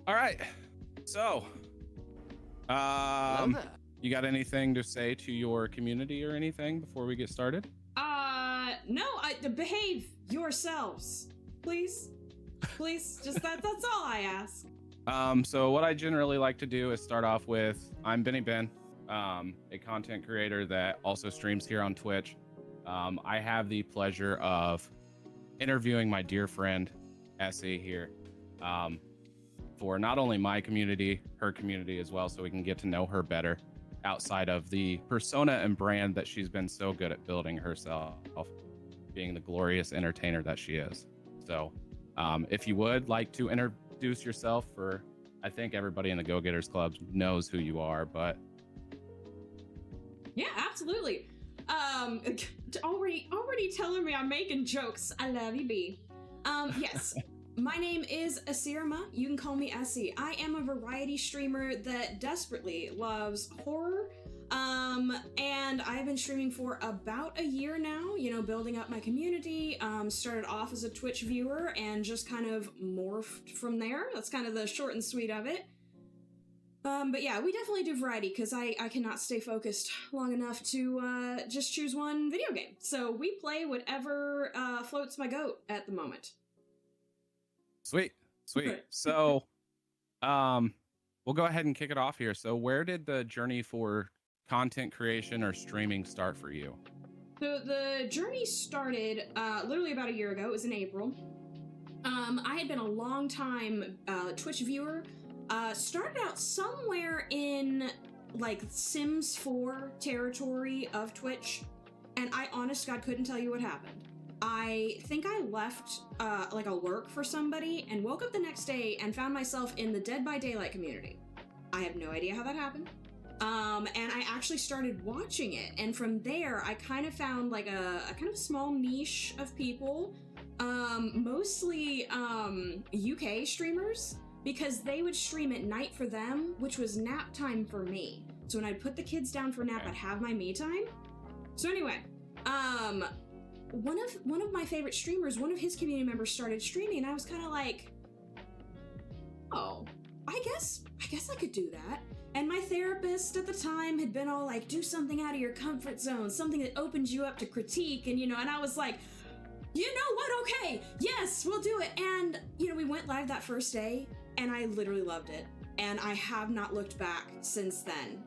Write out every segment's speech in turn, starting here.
All right. So, Hello um, there. you got anything to say to your community or anything before we get started? No, behave yourselves, please, please. Just that's all I ask. So what I generally like to do is start off with I'm Benny Ben, a content creator that also streams here on Twitch. I have the pleasure of interviewing my dear friend Essie here, um, for not only my community, her community as well, so we can get to know her better outside of the persona and brand that she's been so good at building herself, being the glorious entertainer that she is. So, if you would like to introduce yourself, for I think everybody in the Go Getters Club knows who you are, but Yeah, absolutely. Already telling me I'm making jokes. I love you, B. Yes. My name is Asirma. You can call me Essie. I am a variety streamer that desperately loves horror. And I've been streaming for about a year now, building up my community. Started off as a Twitch viewer and just kind of morphed from there. That's kind of the short and sweet of it. But yeah, we definitely do variety because I cannot stay focused long enough to just choose one video game. So we play whatever floats my goat at the moment. sweet. So, we'll go ahead and kick it off here. So, where did the journey for content creation or streaming start for you? So the journey started literally about a year ago. It was in April. I had been a long time Twitch viewer. Started out somewhere in like Sims 4 territory of Twitch, and I honest God couldn't tell you what happened. I think I left like a lurk for somebody and woke up the next day and found myself in the Dead by Daylight community. I have no idea how that happened. And I actually started watching it, and from there I kind of found like a kind of small niche of people, mostly UK streamers, because they would stream at night for them, which was nap time for me. So when I'd put the kids down for nap, I'd have my me time. So anyway, one of my favorite streamers, one of his community members started streaming, and I was kind of like, oh, I guess I could do that. And my therapist at the time had been all like, do something out of your comfort zone, something that opens you up to critique, and and I was like, you know what, okay, yes, we'll do it. And we went live that first day, and I literally loved it. And I have not looked back since then.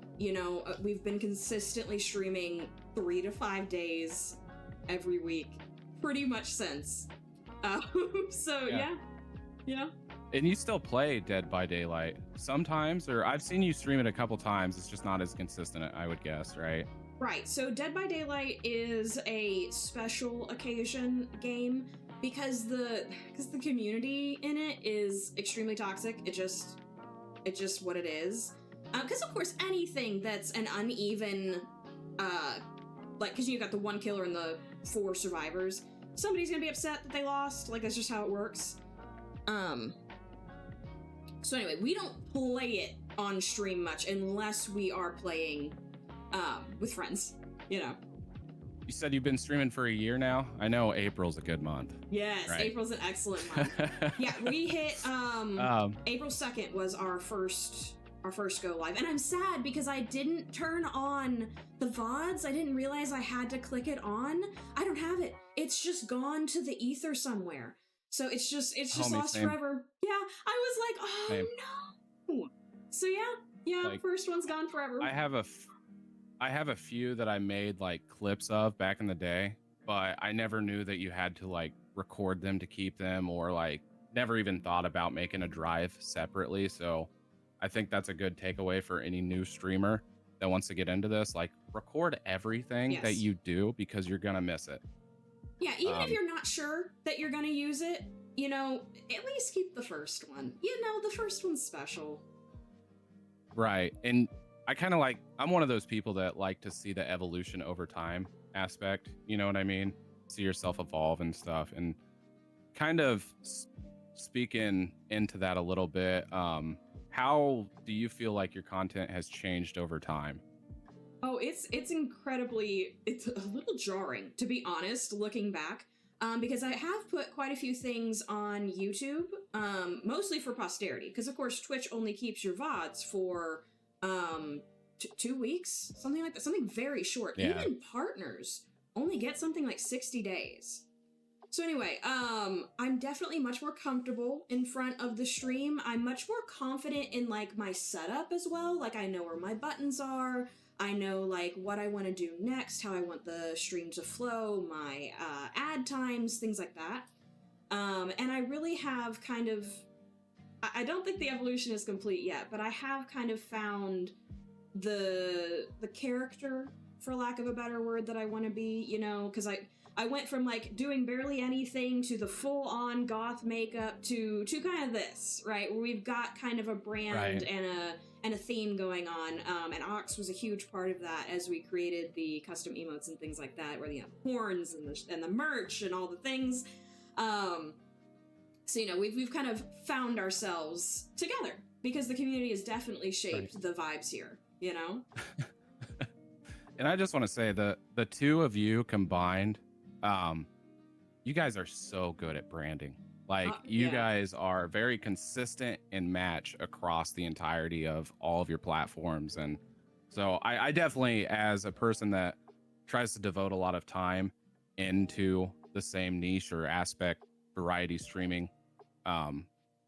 We've been consistently streaming 3 to 5 days every week, pretty much since. So yeah. And you still play Dead by Daylight sometimes, or I've seen you stream it a couple times. It's just not as consistent, I would guess, right? Right. So Dead by Daylight is a special occasion game because the community in it is extremely toxic. It's just what it is. Because of course anything that's an uneven, because you got the 1 killer and the 4 survivors, somebody's gonna be upset that they lost. Like, that's just how it works. So anyway, we don't play it on stream much unless we are playing with friends, You said you've been streaming for a year now? I know April's a good month. Yes, right? April's an excellent month. Yeah, we hit April 2nd was our first go live. And I'm sad because I didn't turn on the VODs. I didn't realize I had to click it on. I don't have it. It's just gone to the ether somewhere. So it's just lost forever. Yeah, I was like, oh same. No. So yeah, like, first one's gone forever. I have a few that I made like clips of back in the day, but I never knew that you had to like record them to keep them, or like never even thought about making a drive separately. So I think that's a good takeaway for any new streamer that wants to get into this. Like, record everything that you do, because you're gonna miss it. Yeah, even if you're not sure that you're gonna use it, at least keep the first one. The first one's special. Right. And I kind of I'm one of those people that like to see the evolution over time aspect. You know what I mean? See yourself evolve and stuff. And kind of speaking into that a little bit, how do you feel like your content has changed over time? Oh, it's a little jarring, to be honest, looking back, because I have put quite a few things on YouTube mostly for posterity, because of course Twitch only keeps your VODs for 2 weeks, something like that, something very short. Yeah. Even partners only get something like 60 days. So anyway, I'm definitely much more comfortable in front of the stream. I'm much more confident in like my setup as well. Like I know where my buttons are. I know like what I want to do next, how I want the stream to flow, my ad times, things like that. And I really have kind of, I don't think the evolution is complete yet, but I have kind of found the character, for lack of a better word, that I want to be, you know, because I went from like doing barely anything to the full-on goth makeup to kind of this, right? Where we've got kind of a brand and a theme going on. And Ox was a huge part of that as we created the custom emotes and things like that, where you have horns and the merch and all the things. So you know, we've kind of found ourselves together because the community has definitely shaped the vibes here, you know? And I just want to say the two of you combined, you guys are so good at branding. Like you guys are very consistent in match across the entirety of all of your platforms. And so I definitely, as a person that tries to devote a lot of time into the same niche or aspect, variety streaming,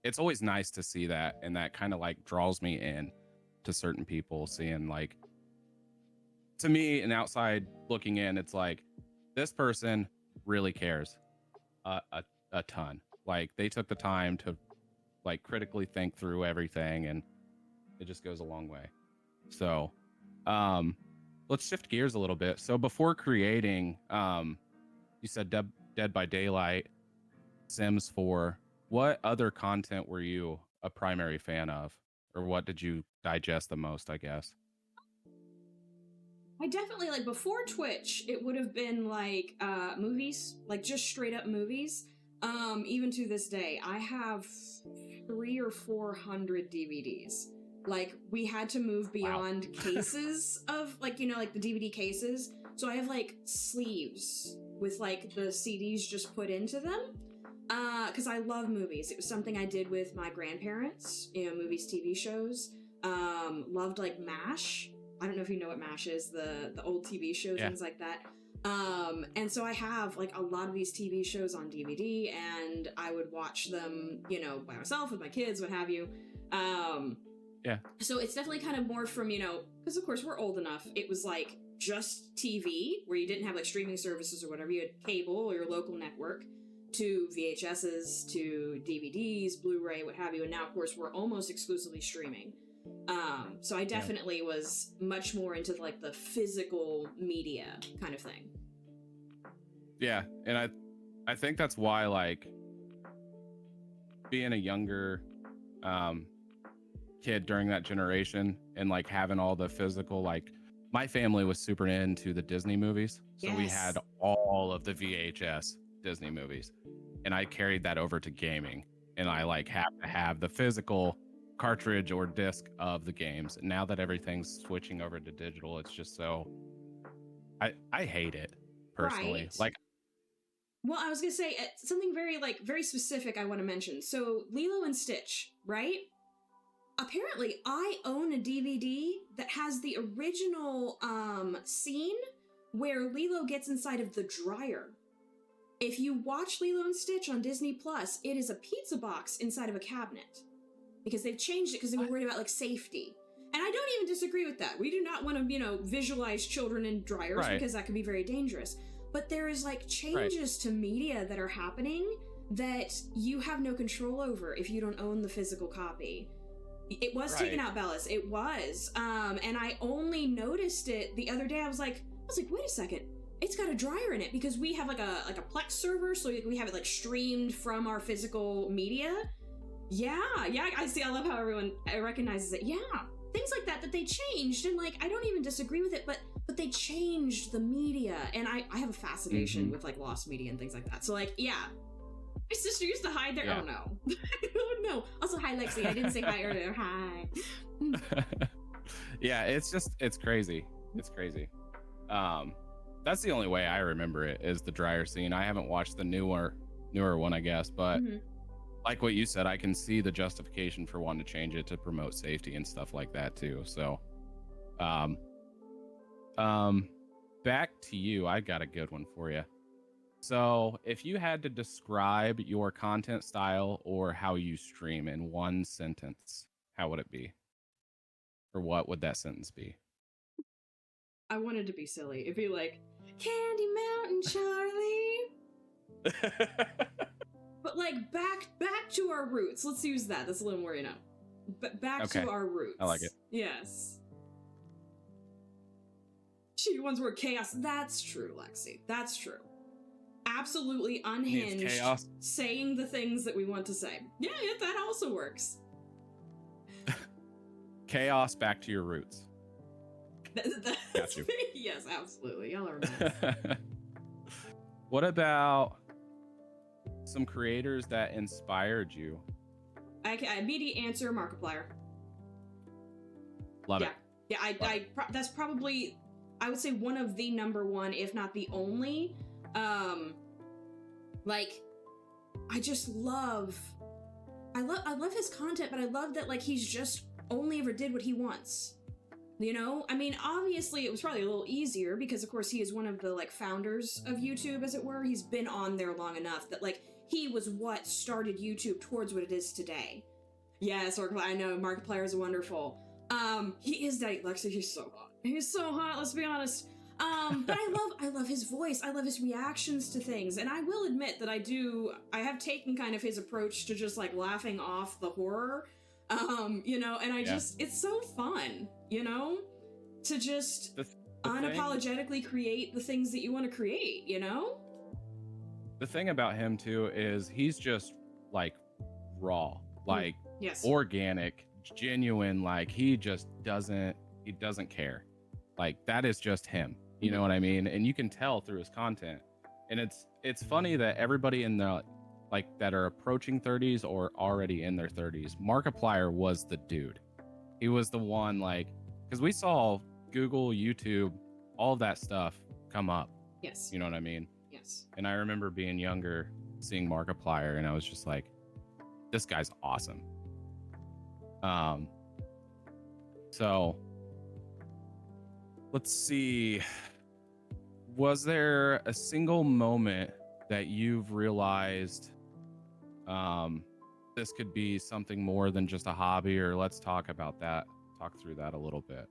it's always nice to see that. And that kind of like draws me in to certain people, seeing like, to me, an outside looking in, it's like this person really cares a ton. Like they took the time to like critically think through everything, and it just goes a long way. So let's shift gears a little bit. So before creating, you said Dead by Daylight, Sims 4, what other content were you a primary fan of, or what did you digest the most, I guess? I definitely, like, before Twitch, it would have been, like, movies, like, just straight up movies. Even to this day, I have 300 or 400 DVDs. Like, we had to move beyond cases of, like, you know, like, the DVD cases. So I have, like, sleeves with, like, the CDs just put into them. Because I love movies. It was something I did with my grandparents, you know, movies, TV shows. Loved, like, MASH. I don't know if you know what MASH is, the old TV shows, things like that. And so I have like a lot of these TV shows on DVD, and I would watch them, you know, by myself with my kids, what have you. So it's definitely kind of more from, you know, because of course we're old enough. It was like just TV where you didn't have like streaming services or whatever. You had cable or your local network, to VHSs, to DVDs, Blu-ray, what have you. And now of course we're almost exclusively streaming. So I definitely was much more into like the physical media kind of thing. Yeah, and I think that's why, like, being a younger kid during that generation and like having all the physical, like my family was super into the Disney movies, so we had all of the VHS Disney movies, and I carried that over to gaming, and I like have to have the physical cartridge or disc of the games. And now that everything's switching over to digital, it's just so I hate it personally. Right. Like, well, I was gonna say something very specific I want to mention. So Lilo and Stitch, right? Apparently I own a DVD that has the original scene where Lilo gets inside of the dryer. If you watch Lilo and Stitch on Disney Plus, it is a pizza box inside of a cabinet. Because they've changed it because they were worried about like safety. And I don't even disagree with that. We do not want to, you know, visualize children in dryers because that can be very dangerous. But there is like changes to media that are happening that you have no control over if you don't own the physical copy. It was taken out, Bellis. It was. And I only noticed it the other day. I was like, wait a second. It's got a dryer in it because we have like a Plex server, so we have it like streamed from our physical media. Yeah, I see. I love how everyone recognizes it. Yeah, things like that they changed, and like I don't even disagree with it, but they changed the media, and I have a fascination with like lost media and things like that. So like, yeah, my sister used to hide there. Oh no, oh no. Also, hi Lexi. I didn't say hi earlier. Hi. Yeah, it's crazy. It's crazy. That's the only way I remember it is the dryer scene. I haven't watched the newer one, I guess, but like what you said, I can see the justification for wanting to change it to promote safety and stuff like that too. So, um, back to you. I got a good one for you. So, if you had to describe your content style or how you stream in one sentence, how would it be? Or what would that sentence be? I wanted to be silly. It'd be like, Candy Mountain Charlie. But like back to our roots. Let's use that. That's a little more, But back Okay. to our roots. I like it. Yes. She ones were chaos. That's true, Lexi. That's true. Absolutely unhinged. chaos. Saying the things that we want to say. Yeah, that also works. Chaos, back to your roots. Got you. Yes, absolutely. Y'all are nice. What about some creators that inspired you? I immediate answer, Markiplier. Love Yeah. it. Yeah, that's probably, I would say, one of the number one, if not the only. Like, I just love his content, but I love that, like, he's just only ever did what he wants. I mean, obviously it was probably a little easier because, of course, he is one of the, like, founders of YouTube, as it were. He's been on there long enough that, like, he was what started YouTube towards what it is today. Yes, I know, Markiplier is wonderful. He is that, Lexi, he's so hot. He's so hot, let's be honest. But I love his voice. I love his reactions to things. And I will admit that I have taken kind of his approach to just, like, laughing off the horror. And I just, it's so fun, to just unapologetically create the things that you want to create, The thing about him too is he's just like raw, like yes, organic, genuine, like he doesn't care. Like that is just him. You know what I mean? And you can tell through his content. And it's funny that everybody in the like that are approaching 30s or already in their 30s, Markiplier was the dude. He was the one, like, because we saw Google, YouTube, all of that stuff come up. yes, You know what I mean? yes. And I remember being younger, seeing Markiplier, and I was just like, this guy's awesome. So let's see. Was there a single moment that you've realized this could be something more than just a hobby, or let's talk through that a little bit?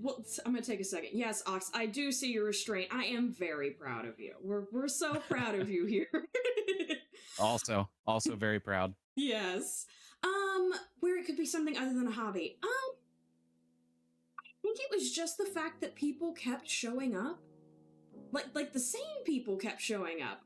Well, I'm gonna take a second. Yes, Ox, I do see your restraint. I am very proud of you. We're so proud of you here. Also very proud. Yes. Where it could be something other than a hobby. I think it was just the fact that people kept showing up. Like the same people kept showing up.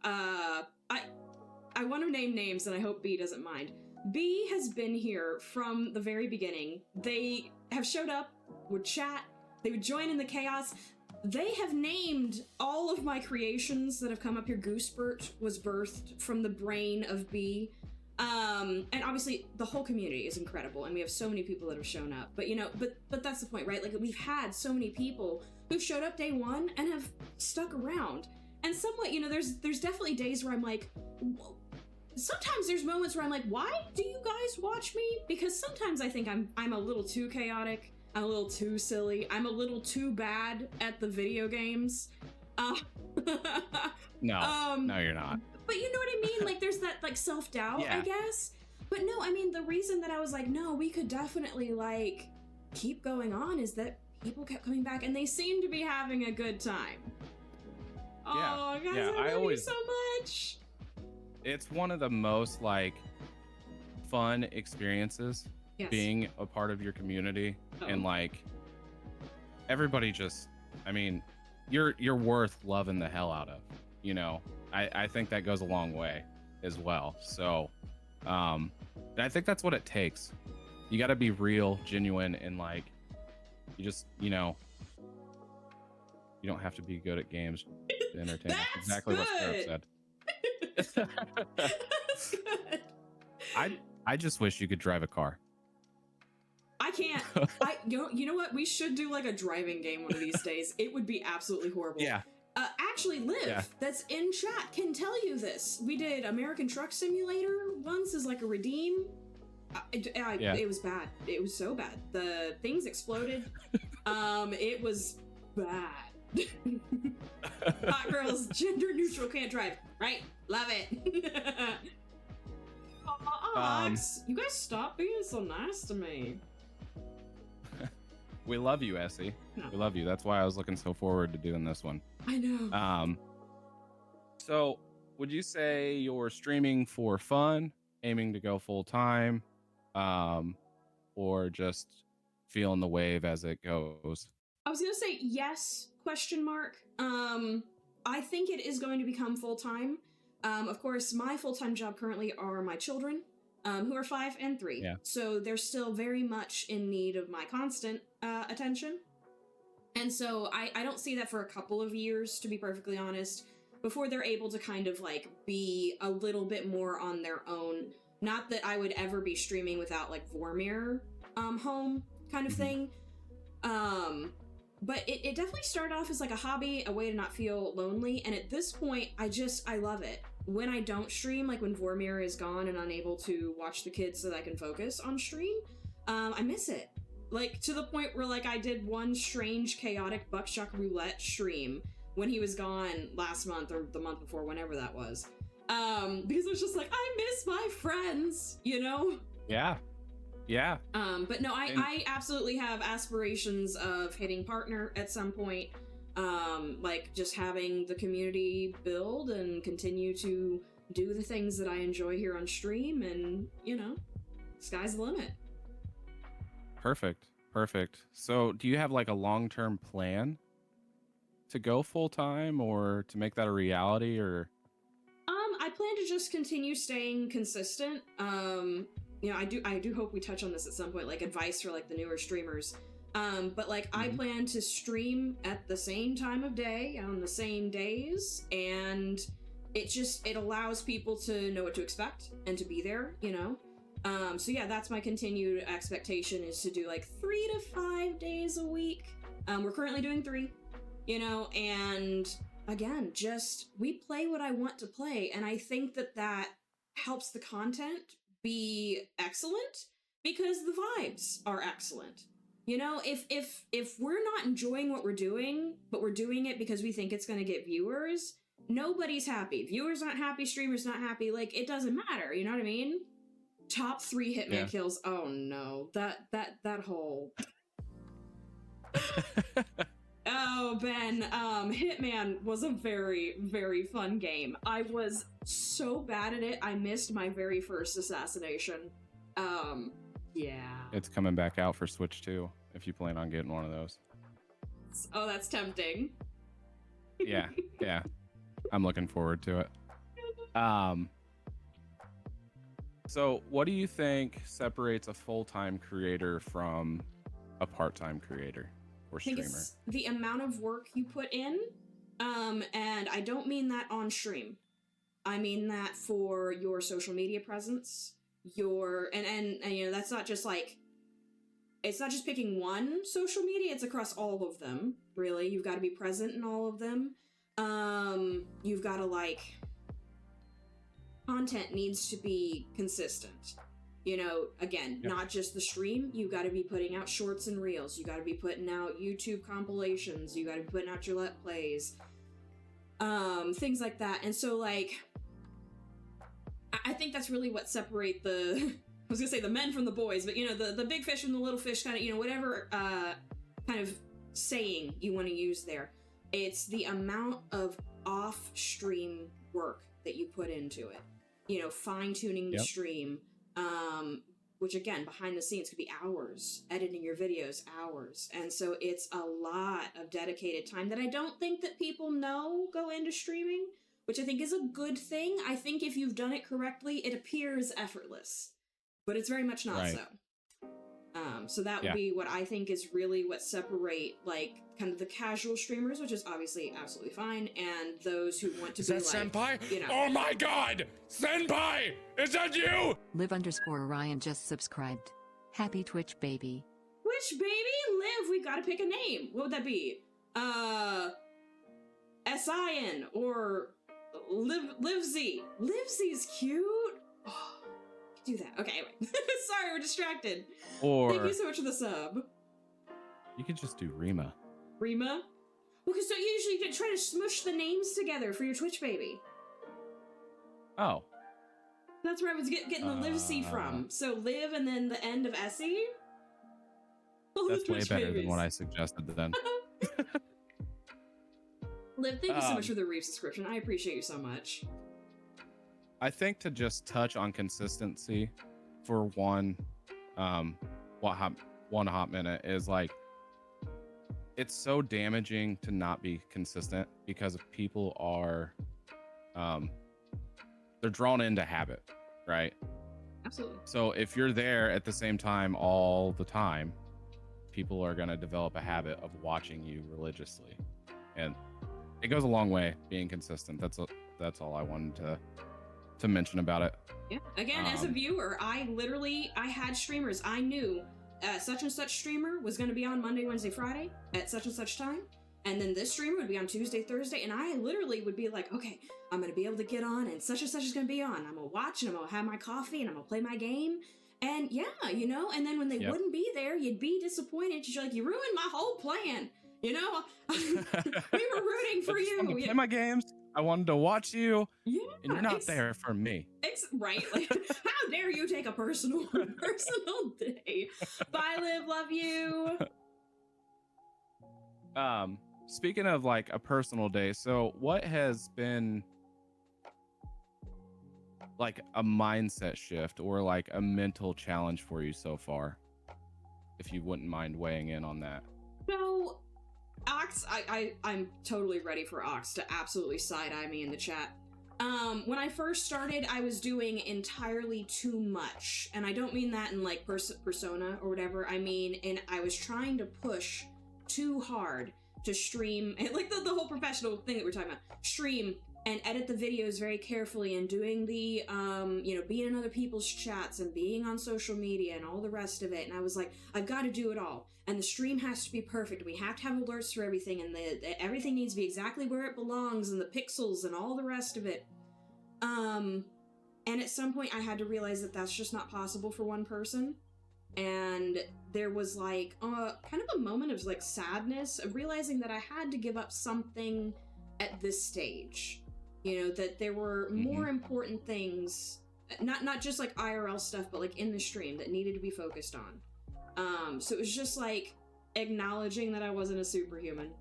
I want to name names, and I hope B doesn't mind. B has been here from the very beginning. They have showed up, would chat, they would join in the chaos. They have named all of my creations that have come up here. Goosebert was birthed from the brain of B. And obviously the whole community is incredible, and we have so many people that have shown up. But but that's the point, right? Like, we've had so many people who showed up day one and have stuck around. And somewhat, there's definitely days where I'm like, sometimes there's moments where I'm like, why do you guys watch me? Because sometimes I think I'm a little too chaotic, I'm a little too silly, I'm a little too bad at the video games. No, you're not. But you know what I mean? Like, there's that, like, self-doubt, I guess. But no, I mean, the reason that I was like, no, we could definitely, like, keep going on is that people kept coming back, and they seem to be having a good time. Oh, guys, I love you so much. It's one of the most, like, fun experiences being a part of your community. And, like, everybody just, I mean, you're worth loving the hell out of, I think that goes a long way as well. So, and I think that's what it takes. You got to be real, genuine, and, like, you just, you don't have to be good at games to entertain. That's exactly what Scarab said. That's good. I just wish you could drive a car. I can't. You know what? We should do, like, a driving game one of these days. It would be absolutely horrible. Yeah. Actually, Liv, that's in chat, can tell you this. We did American Truck Simulator once as like a redeem. It was bad. It was so bad. The things exploded. It was bad. Hot girls, gender neutral, can't drive. Right? Love it. Alex, you guys stop being so nice to me. We love you, Essie. No. We love you. That's why I was looking so forward to doing this one. I know. So would you say you're streaming for fun, aiming to go full time, or just feeling the wave as it goes? I was gonna say yes, question mark. I think it is going to become full time. Of course, my full-time job currently are my children, who are 5 and 3. Yeah. So they're still very much in need of my constant attention. And so I don't see that for a couple of years, to be perfectly honest, before they're able to kind of like be a little bit more on their own. Not that I would ever be streaming without like Vormir home kind of thing. But it definitely started off as like a hobby, a way to not feel lonely. And at this point, I love it. When I don't stream, like when Vormir is gone and unable to watch the kids so that I can focus on stream, I miss it. Like to the point where like I did one strange chaotic buckshot roulette stream when he was gone last month or the month before, whenever that was. Because it was just like, I miss my friends, you know? Yeah. Yeah. But no, I absolutely have aspirations of hitting partner at some point. Like just having the community build and continue to do the things that I enjoy here on stream, and you know, sky's the limit. Perfect. So do you have like a long-term plan to go full-time or to make that a reality, or? I plan to just continue staying consistent. You know, I do hope we touch on this at some point, like advice for like the newer streamers. But like I plan to stream at the same time of day on the same days, and it allows people to know what to expect and to be there, you know? So yeah, that's my continued expectation, is to do like 3 to 5 days a week. We're currently doing 3, you know, and again, just we play what I want to play, and I think that helps the content be excellent because the vibes are excellent. You know, if we're not enjoying what we're doing, but we're doing it because we think it's going to get viewers, nobody's happy. Viewers aren't happy, streamers not happy. Like, it doesn't matter, you know what I mean? Top 3 Hitman kills. Oh no, that whole Oh, Ben, Hitman was a very, very fun game. I was so bad at it, I missed my very first assassination. Yeah. It's coming back out for Switch too, if you plan on getting one of those. Oh, that's tempting. Yeah. I'm looking forward to it. So what do you think separates a full-time creator from a part-time creator or streamer? I think it's the amount of work you put in, and I don't mean that on stream. I mean that for your social media presence, and you know, that's not just like, it's not just picking one social media, it's across all of them, really. You've got to be present in all of them. You've got to like, content needs to be consistent. You know, again, not just the stream, you got to be putting out shorts and reels, you got to be putting out YouTube compilations, you got to be putting out your Let Plays, things like that. And so, like, I think that's really what separate the, I was gonna say the men from the boys, but you know, the big fish from the little fish kind of, you know, whatever kind of saying you want to use there. It's the amount of off-stream work that you put into it. You know, fine-tuning the stream, which again, behind the scenes could be hours, editing your videos, hours. And so it's a lot of dedicated time that I don't think that people know go into streaming, which I think is a good thing. I think if you've done it correctly, it appears effortless, but it's very much not so. So that would be what I think is really what separate, like, kind of the casual streamers, which is obviously absolutely fine, and those who want to be like, Senpai? You know. Oh my god! Senpai! Is that you? Liv_Ryan just subscribed. Happy Twitch baby. Twitch baby? Liv, we gotta pick a name. What would that be? Sian or Livesy. Livesy's cute. Oh, do that. Okay, anyway. Sorry, we're distracted. Or Thank you so much for the sub. you could just do Rima. Rima? Well, because don't you usually try to smush the names together for your Twitch baby? Oh, That's where I was getting the Livesy from. So live and then the end of Essie? Oh, that's the way Twitch better babies. than what I suggested then. Liv, thank you so much Um, for the Reef subscription. I appreciate you so much. I think to just touch on consistency for one hot minute is like, it's so damaging to not be consistent because people are they're drawn into habit, right? Absolutely. So if you're there at the same time all the time, people are going to develop a habit of watching you religiously, and it goes a long way being consistent. That's all I wanted to mention about it. Yeah. Again, as a viewer, I had streamers. I knew such and such streamer was going to be on Monday, Wednesday, Friday at such and such time. And then this streamer would be on Tuesday, Thursday. And I literally would be like, okay, I'm going to be able to get on and such is going to be on. I'm going to watch and I'm going to have my coffee and I'm going to play my game. And yeah, you know, and then when they wouldn't be there, you'd be disappointed. You're like, you ruined my whole plan. You know, we were rooting for I just you. wanted to play my games. I wanted to watch you. Yeah, and you're not there for me. Right? Like, how dare you take a personal day? Bye, Liv. Love you. Speaking of like a personal day, so what has been like a mindset shift or like a mental challenge for you so far? If you wouldn't mind weighing in on that. So, Ox, I'm totally ready for Ox to absolutely side-eye me in the chat. When I first started, I was doing entirely too much. And I don't mean that in like persona or whatever. I mean, I was trying to push too hard to stream, and like the whole professional thing that we're talking about, stream and edit the videos very carefully and doing the, you know, being in other people's chats and being on social media and all the rest of it. And I was like, I've got to do it all. And the stream has to be perfect. We have to have alerts for everything, and everything needs to be exactly where it belongs, and the pixels and all the rest of it. And at some point I had to realize that that's just not possible for one person. And there was like kind of a moment of like sadness of realizing that I had to give up something at this stage. You know, that there were more important things, not just like IRL stuff, but like in the stream that needed to be focused on. So it was just like acknowledging that I wasn't a superhuman.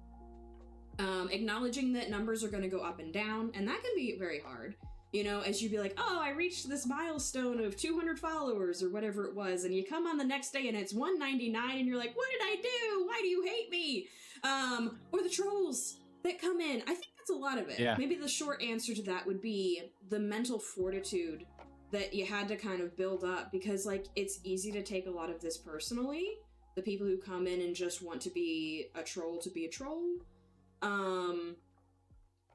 Acknowledging that numbers are going to go up and down, and that can be very hard. You know, as you'd be like, oh, I reached this milestone of 200 followers or whatever it was, and you come on the next day and it's 199 and you're like, what did I do? Why do you hate me? Or the trolls that come in. I think that's a lot of it. Yeah. Maybe the short answer to that would be the mental fortitude that you had to kind of build up, because like it's easy to take a lot of this personally. The people who come in and just want to be a troll.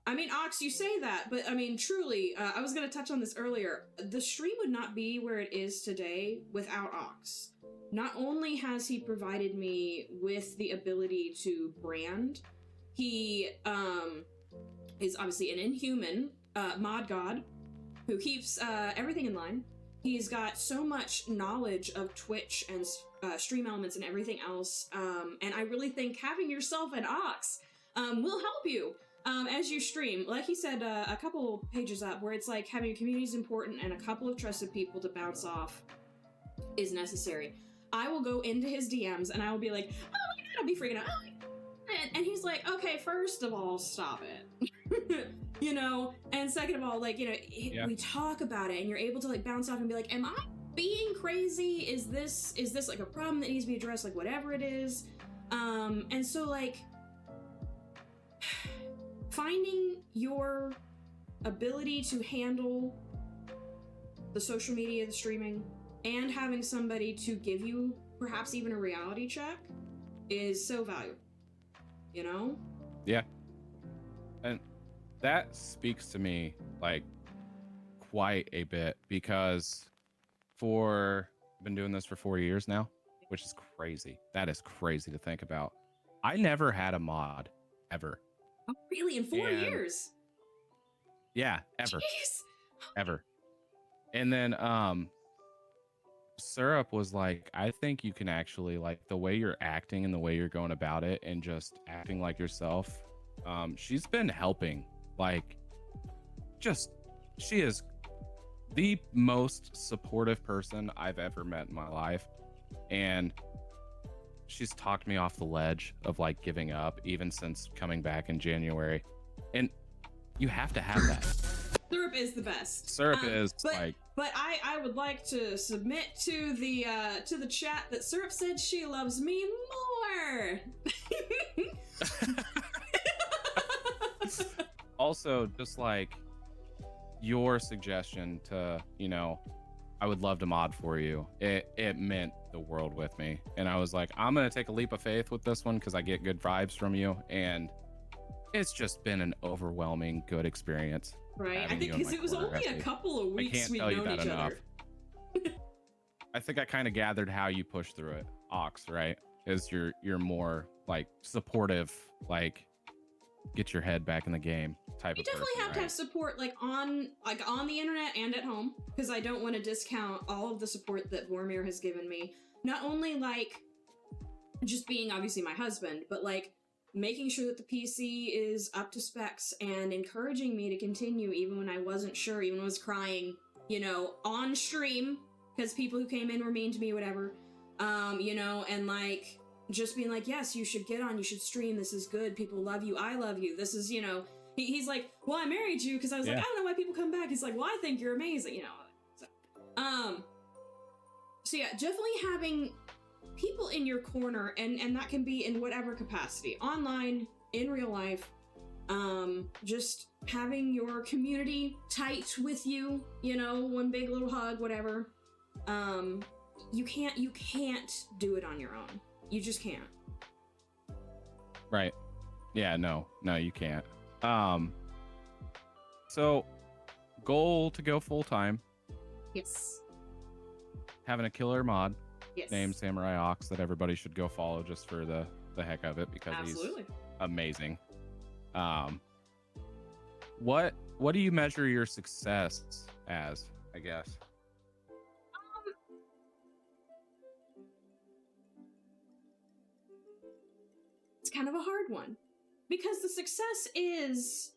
I mean, Ox, you say that, but I mean, truly, I was going to touch on this earlier. The stream would not be where it is today without Ox. Not only has he provided me with the ability to brand, he is obviously an inhuman mod god who keeps everything in line. He's got so much knowledge of Twitch and stream elements and everything else, and I really think having yourself an Ox will help you. As you stream, like he said a couple pages up, where it's like having a community is important and a couple of trusted people to bounce off is necessary. I will go into his DMs and I will be like, oh my god, I'll be freaking out. And he's like, okay, first of all, stop it. You know, and second of all, like, you know, we talk about it and you're able to like bounce off and be like, am I being crazy? Is this like a problem that needs to be addressed? Like whatever it is. And so like, finding your ability to handle the social media, the streaming, and having somebody to give you perhaps even a reality check is so valuable, you know? Yeah. And that speaks to me like quite a bit, because I've been doing this for 4 years now, which is crazy. That is crazy to think about. I never had a mod ever. Oh, really? In 4 years? Yeah, ever. Jeez. Ever. And then Syrup was like, I think you can actually, like, the way you're acting and the way you're going about it and just acting like yourself. She's been helping, like, just, she is the most supportive person I've ever met in my life. And she's talked me off the ledge of like giving up even since coming back in January. And you have to have that. Syrup is the best. Syrup is but I would like to submit to the chat that Syrup said she loves me more. Also, just like your suggestion to, I would love to mod for you. It meant the world with me. And I was like, I'm going to take a leap of faith with this one because I get good vibes from you. And it's just been an overwhelming good experience. Right. I think because it was only a couple of weeks we've known each other. I think I kind of gathered how you push through it. Ox, right? Is you're more like supportive, like get your head back in the game type you of person. You definitely have to have support on the internet and at home, because I don't want to discount all of the support that Vormir has given me. Not only like just being obviously my husband, but like making sure that the PC is up to specs and encouraging me to continue even when I wasn't sure, even when I was crying, on stream because people who came in were mean to me, whatever. And like just being like, yes, you should get on, you should stream, this is good, people love you, I love you, this is, he's like, well, I married you because I was like, I don't know why people come back. He's like, well, I think you're amazing, so yeah, definitely having people in your corner, and that can be in whatever capacity, online, in real life, just having your community tight with you, one big little hug, whatever. You can't do it on your own. You just can't. Right. Yeah, no, you can't. So goal to go full time. Yes. Having a killer mod. Yes. Named Samurai Ox that everybody should go follow just for the heck of it because Absolutely. He's amazing. What do you measure your success as, I guess? It's kind of a hard one because the success is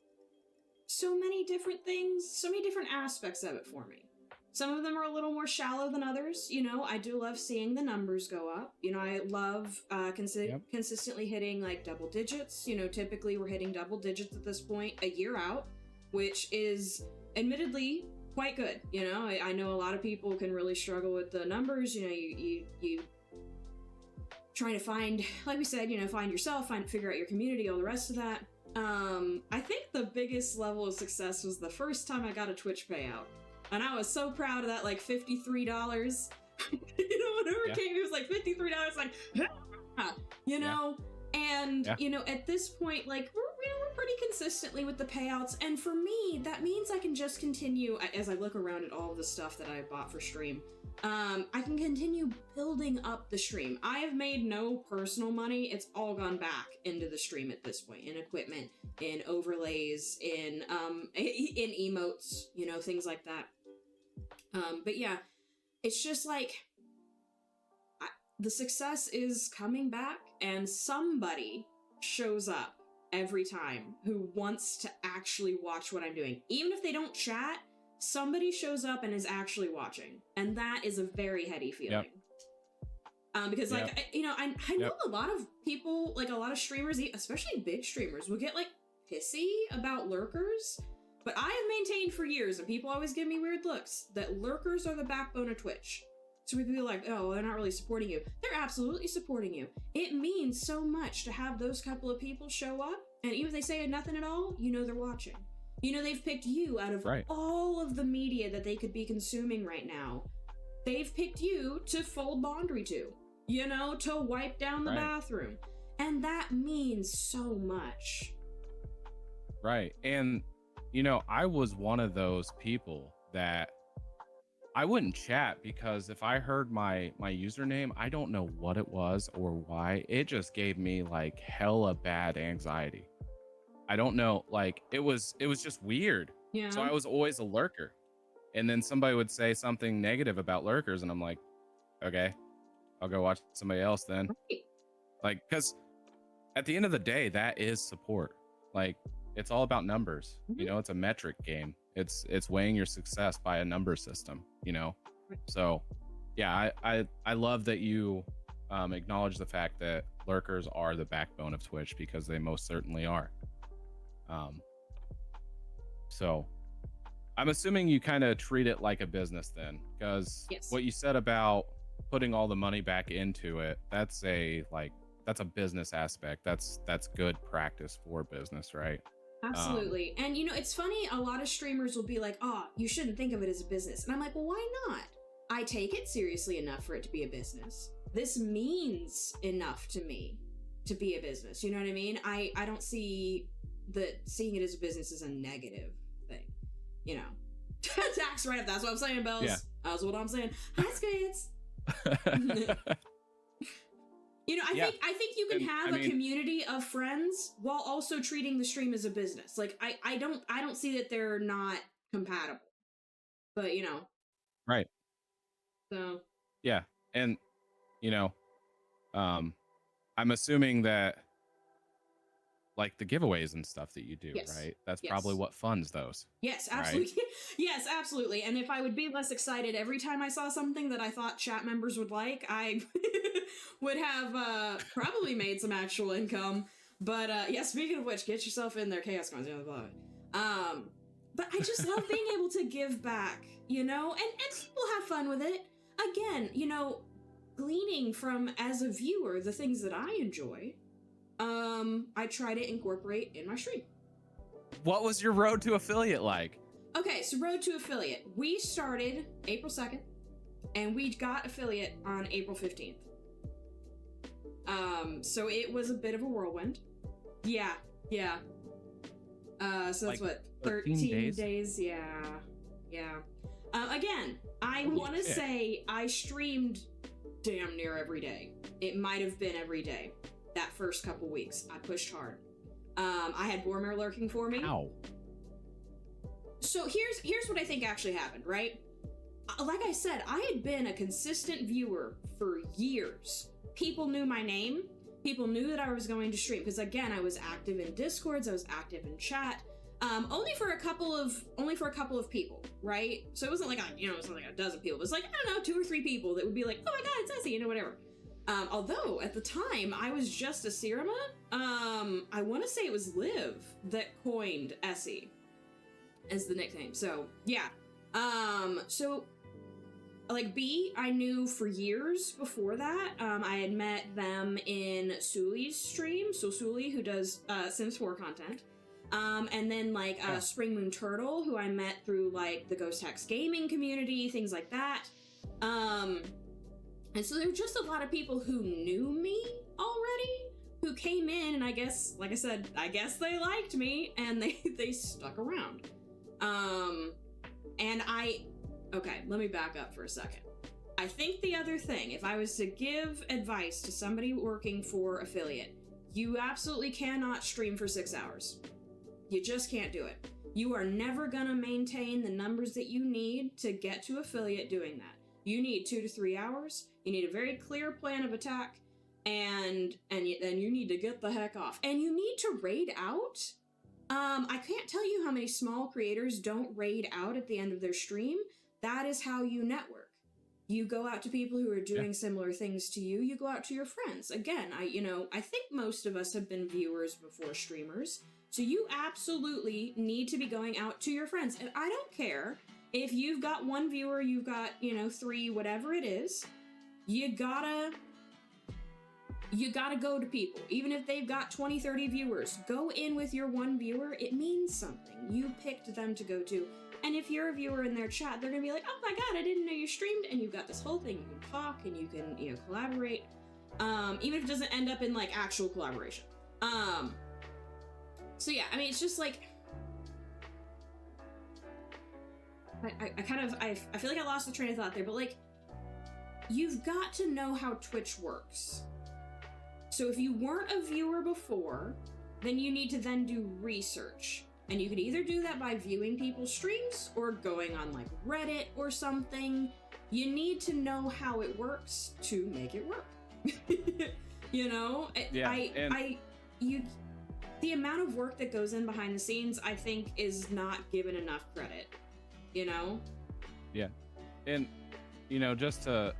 so many different things, so many different aspects of it for me. Some of them are a little more shallow than others. I do love seeing the numbers go up. I love consistently hitting like double digits. Typically we're hitting double digits at this point a year out, which is admittedly quite good. I know a lot of people can really struggle with the numbers. You trying to find, like we said, find yourself, figure out your community, all the rest of that. I think the biggest level of success was the first time I got a Twitch payout. And I was so proud of that, like $53. Whatever it came, it was like $53, like, and, at this point, like, we're pretty consistently with the payouts. And for me, that means I can just continue, as I look around at all of the stuff that I bought for stream, I can continue building up the stream. I have made no personal money. It's all gone back into the stream at this point, in equipment, in overlays, in emotes, things like that. But yeah, it's just like the success is coming back, and somebody shows up every time who wants to actually watch what I'm doing. Even if they don't chat, somebody shows up and is actually watching, and that is a very heady feeling. Because like, I know a lot of people, like a lot of streamers, especially big streamers, will get like pissy about lurkers. But I have maintained for years, and people always give me weird looks, that lurkers are the backbone of Twitch. So people be like, oh, they're not really supporting you. They're absolutely supporting you. It means so much to have those couple of people show up, and even if they say nothing at all, they're watching. They've picked you out of all of the media that they could be consuming right now. They've picked you to fold laundry to, to wipe down the bathroom. And that means so much. Right. And I was one of those people that I wouldn't chat because if I heard my username, I don't know what it was or why. It just gave me like hella bad anxiety. I don't know, like it was just weird. Yeah. So I was always a lurker. And then somebody would say something negative about lurkers and I'm like, okay, I'll go watch somebody else then. Right. Like, because at the end of the day, that is support. Like, it's all about numbers. You know, it's a metric game. It's weighing your success by a number system, you know? So yeah, I love that you acknowledge the fact that lurkers are the backbone of Twitch, because they most certainly are. So I'm assuming you kind of treat it like a business then, because Yes. what you said about putting all the money back into it, that's a business aspect. That's good practice for business, right? Absolutely. And you know, it's funny, a lot of streamers will be like, oh, you shouldn't think of it as a business. And I'm like, well, why not? I take it seriously enough for it to be a business. This means enough to me to be a business. You know what I mean? I don't see that seeing it as a business is a negative thing. You know. Tax right up. That's what I'm saying, Bells. Yeah. That's what I'm saying. Hi, Squids. You know, I think you can have a community of friends while also treating the stream as a business. Like I don't see that they're not compatible. But you know. Right. So Yeah. And you know, I'm assuming that like the giveaways and stuff that you do, Yes. right? That's Yes. probably what funds those. yes, absolutely. Yes, absolutely. And if I would be less excited every time I saw something that I thought chat members would like, I would have probably made some actual income. But yeah, speaking of which, get yourself in there, Chaos Coins, blah, blah. But I just love being able to give back, you know, and people have fun with it. Again, you know, gleaning from, as a viewer, the things that I enjoy, I try to incorporate in my stream. What was your road to affiliate like? Okay, so road to affiliate. We started April 2nd, and we got affiliate on April 15th. So it was a bit of a whirlwind. Yeah. So that's Like what, 13 days? Yeah. Again, I Holy want to shit. say I streamed damn near every day. It might have been every day. That first couple weeks, I pushed hard. I had Boromir lurking for me. Ow. So here's what I think actually happened, right? Like I said, I had been a consistent viewer for years. People knew my name. People knew that I was going to stream because, again, I was active in Discords. I was active in chat. Only for a couple of people, right? So it wasn't like it wasn't like a dozen people. It was like, I don't know, 2 or 3 people that would be like, oh my god, it's Essie, you know, whatever. Although at the time I was just a Sirima. I want to say it was Liv that coined Essie as the nickname. So yeah. So like B, I knew for years before that. I had met them in Suli's stream. So Suli, who does Sims 4 content. And then like Spring Moon Turtle, who I met through like the Ghost Hex gaming community, things like that. And so there were just a lot of people who knew me already, who came in, and I guess, like I said, I guess they liked me, and they stuck around. Okay, let me back up for a second. I think the other thing, if I was to give advice to somebody working for affiliate, you absolutely cannot stream for 6 hours. You just can't do it. You are never gonna maintain the numbers that you need to get to affiliate doing that. You need 2 to 3 hours. You need a very clear plan of attack, and then you need to get the heck off. And you need to raid out. I can't tell you how many small creators don't raid out at the end of their stream. That is how you network. You go out to people who are doing similar things to you. You go out to your friends. Again, I think most of us have been viewers before streamers. So you absolutely need to be going out to your friends. And I don't care if you've got 1 viewer, you've got, 3, whatever it is, you gotta go to people. Even if they've got 20, 30 viewers, go in with your 1 viewer. It means something. You picked them to go to. And if you're a viewer in their chat, they're gonna be like, oh my god, I didn't know you streamed, and you've got this whole thing. You can talk and you can, collaborate. Even if it doesn't end up in like actual collaboration. So yeah, I mean, it's just like, I feel like I lost the train of thought there, but like, you've got to know how Twitch works. So if you weren't a viewer before, then you need to then do research. And you can either do that by viewing people's streams or going on like Reddit or something. You need to know how it works to make it work. You know, Yeah, the amount of work that goes in behind the scenes, I think, is not given enough credit. You know? Yeah. And, you know, just to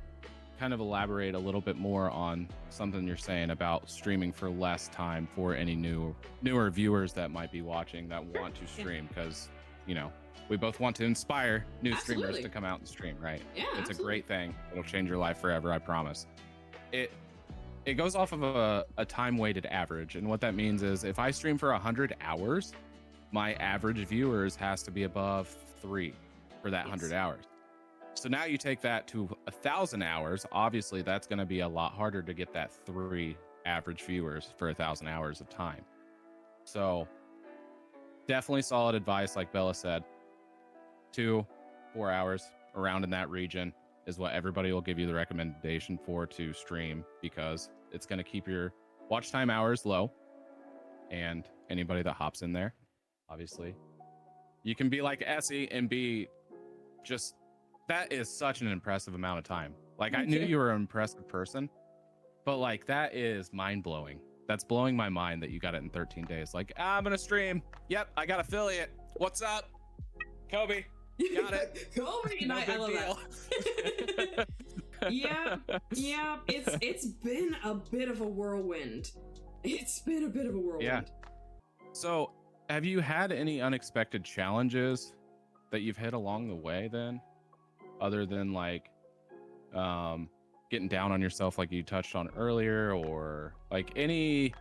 kind of elaborate a little bit more on something you're saying about streaming for less time for any newer viewers that might be watching that want to stream, because, you know, we both want to inspire new streamers to come out and stream, right? Yeah, it's absolutely. a great thing. It'll change your life forever, I promise. It goes off of a time-weighted average, and what that means is if I stream for 100 hours, my average viewers has to be above 3 for that 100 hours. So now you take that to 1,000 hours. Obviously, that's going to be a lot harder to get that 3 average viewers for 1,000 hours of time. So definitely solid advice, like Bella said. 2-4 hours around in that region is what everybody will give you the recommendation for to stream, because it's going to keep your watch time hours low. And anybody that hops in there, obviously, you can be like Essie and be just, that is such an impressive amount of time. Like, I knew you were an impressive person, but like, that is mind blowing. That's blowing my mind that you got it in 13 days. Like, I'm going to stream. Yep. I got affiliate. What's up? Kobe. Got it. Kobe. No I big love deal. that. Yeah. It's been a bit of a whirlwind. It's been a bit of a whirlwind. Yeah. So have you had any unexpected challenges that you've hit along the way then? Other than like getting down on yourself like you touched on earlier, or like any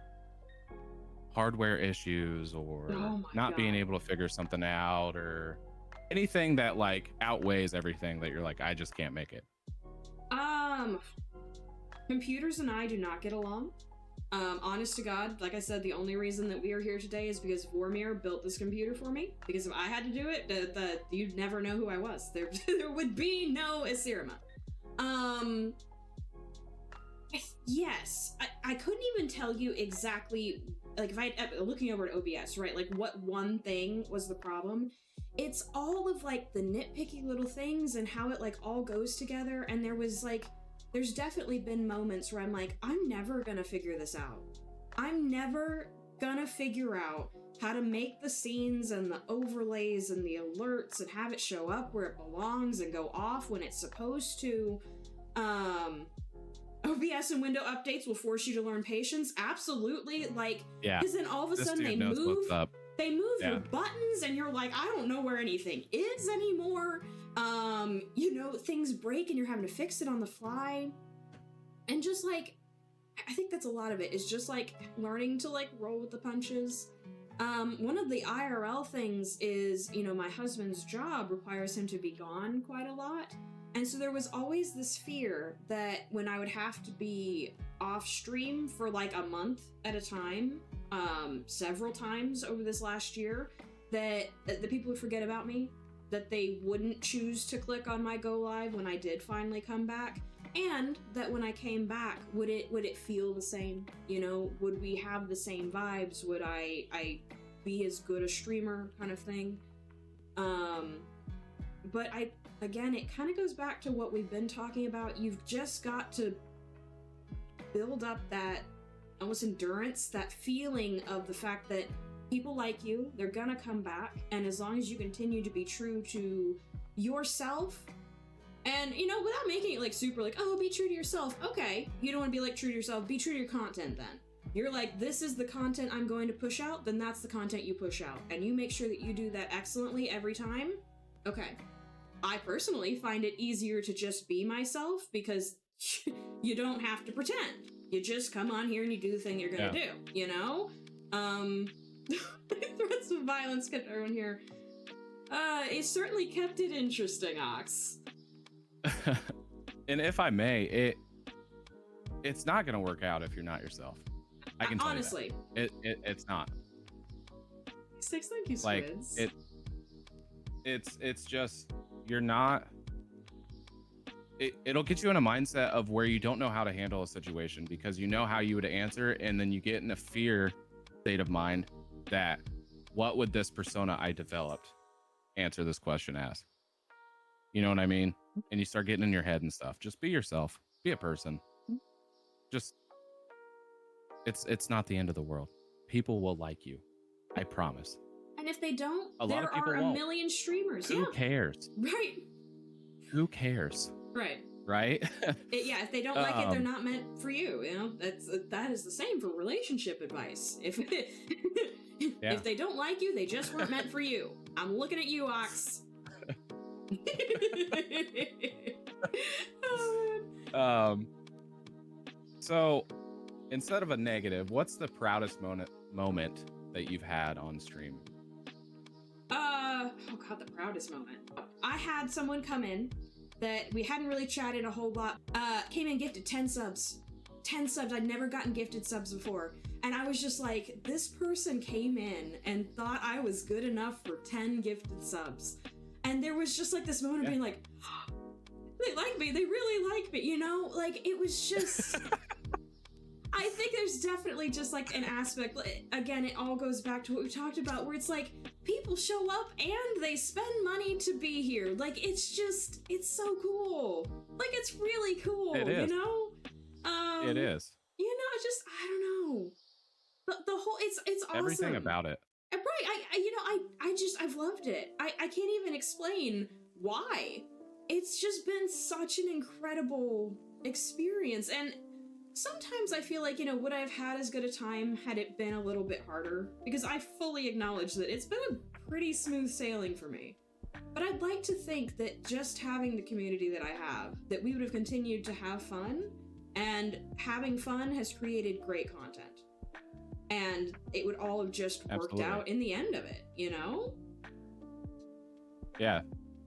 hardware issues, or not being able to figure something out, or anything that like outweighs everything that you're like, I just can't make it? Computers and I do not get along. Honest to God, like I said, the only reason that we are here today is because Vormir built this computer for me. Because if I had to do it, you'd never know who I was. There would be no Asirima. Yes, I couldn't even tell you exactly, like, if looking over at OBS, right, like what one thing was the problem. It's all of like the nitpicky little things and how it like all goes together. And there's definitely been moments where I'm like, I'm never gonna figure this out. I'm never gonna figure out how to make the scenes and the overlays and the alerts and have it show up where it belongs and go off when it's supposed to. OBS and window updates will force you to learn patience. Absolutely. Like, yeah, because then all of a sudden they move your buttons and you're like, I don't know where anything is anymore. You know, things break and you're having to fix it on the fly. And just like, I think that's a lot of it, is just like learning to like roll with the punches. One of the IRL things is, you know, my husband's job requires him to be gone quite a lot. And so there was always this fear that when I would have to be off stream for like a month at a time, several times over this last year, that the people would forget about me, that they wouldn't choose to click on my go live when I did finally come back, and that when I came back, would it feel the same? You know, would we have the same vibes? Would I be as good a streamer, kind of thing? But again, it kind of goes back to what we've been talking about. You've just got to build up that almost endurance, that feeling of the fact that people like you, they're gonna come back, and as long as you continue to be true to yourself, and, you know, without making it like super like, oh, be true to yourself. Okay, you don't want to be like true to yourself, be true to your content then. You're like, this is the content I'm going to push out, then that's the content you push out, and you make sure that you do that excellently every time. Okay. I personally find it easier to just be myself, because you don't have to pretend. You just come on here and you do the thing you're gonna do, you know? Threats of violence kept everyone here. It certainly kept it interesting, Ox. And if I may, it's not gonna work out if you're not yourself. I can tell honestly, you that. It's not. Six, thank you, like Squids. it's just, you're not. It'll get you in a mindset of where you don't know how to handle a situation, because you know how you would answer, and then you get in a fear state of mind that what would this persona I developed answer this question as? You know what I mean? And you start getting in your head and stuff. Just be yourself. Be a person. Just it's not the end of the world. People will like you. I promise. And if they don't, A lot of there people are a won't. million streamers. Who Yeah. cares? Right. Who cares? Right. Right? Yeah, if they don't like it, they're not meant for you. You know, that is the same for relationship advice. If if they don't like you, they just weren't meant for you. I'm looking at you, Ox. um so instead of a negative, what's the proudest moment that you've had on stream? Oh god, the proudest moment. I had someone come in that we hadn't really chatted a whole lot. Came in, gifted 10 subs. 10 subs. I'd never gotten gifted subs before. And I was just like, this person came in and thought I was good enough for 10 gifted subs. And there was just like this moment of being like, they like me, they really like me, you know? Like, it was just... I think there's definitely just like an aspect, again, it all goes back to what we talked about, where it's like, people show up and they spend money to be here. Like, it's just, it's so cool. Like, it's really cool, It is. you know? It is. You know, just, I don't know. The whole, it's awesome. Everything about it. Right, I've loved it. I can't even explain why. It's just been such an incredible experience, and sometimes I feel like, you know, would I have had as good a time had it been a little bit harder? Because I fully acknowledge that it's been a pretty smooth sailing for me. But I'd like to think that just having the community that I have, that we would have continued to have fun, and having fun has created great content. And it would all have just worked Absolutely. out in the end of it, you know? Yeah.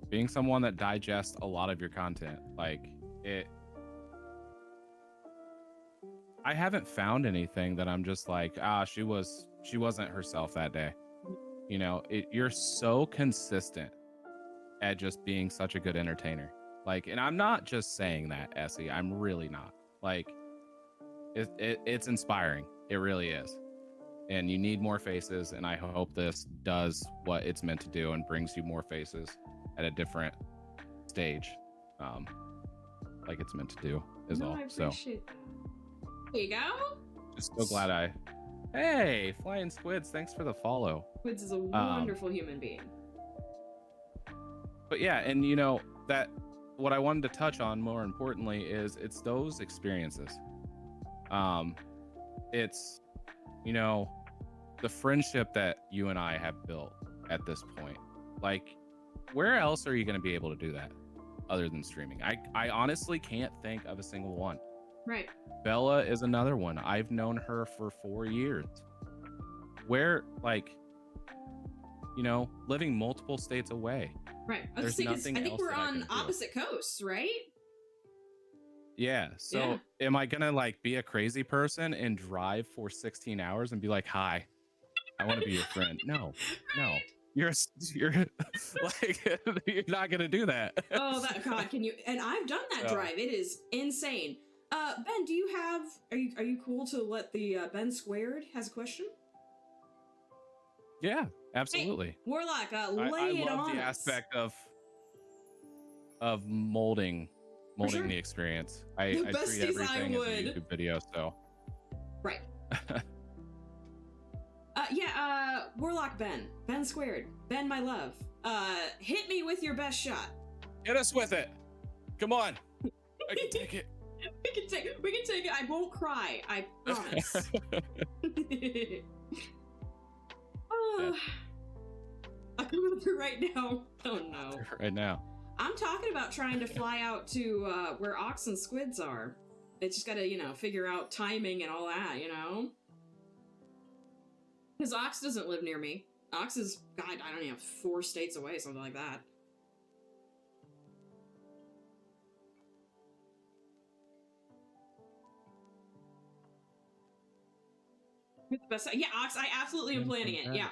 Being someone that digests a lot of your content, like it. I haven't found anything that I'm just like, she wasn't herself that day. You know, you're so consistent at just being such a good entertainer. Like, and I'm not just saying that, Essie. I'm really not. Like, it's inspiring. It really is. And you need more faces, and I hope this does what it's meant to do and brings you more faces at a different stage, like it's meant to do, is No, all. I So appreciate that. There you go. just so glad Hey, Flying Squids, thanks for the follow. Woods is a wonderful human being. But yeah, and you know, that what I wanted to touch on more importantly is it's those experiences. It's, you know, the friendship that you and I have built at this point. Like, where else are you going to be able to do that other than streaming? I honestly can't think of a single one. Right. Bella is another one. I've known her for 4 years. Where, like, you know, living multiple states away. Right. I There's was thinking, nothing I think else we're that I on can do. opposite coasts, right? Yeah. So am I gonna like be a crazy person and drive for 16 hours and be like, hi, I want to be your friend? No. You're like, you're not gonna do that. Oh, that God, can you? And I've done that So- drive. It is insane. Ben, do you have? Are you cool to let the Ben Squared has a question? Yeah, absolutely. Warlock, I lay it love on the us. aspect of molding sure. the experience. I The treat besties I everything as a would. YouTube video, so Right. Warlock Ben Squared, Ben, my love. Hit me with your best shot. hit us with it. Come on, I can take it. We can take it. I won't cry. I promise. Oh, I'll come up here right now. Oh no. Right now. I'm talking about trying to fly out to where Ox and Squids are. It's just gotta, you know, figure out timing and all that, you know? Because Ox doesn't live near me. Ox is, God, I don't know, 4 states away, something like that. Yeah, Ox, I absolutely am planning it, yeah.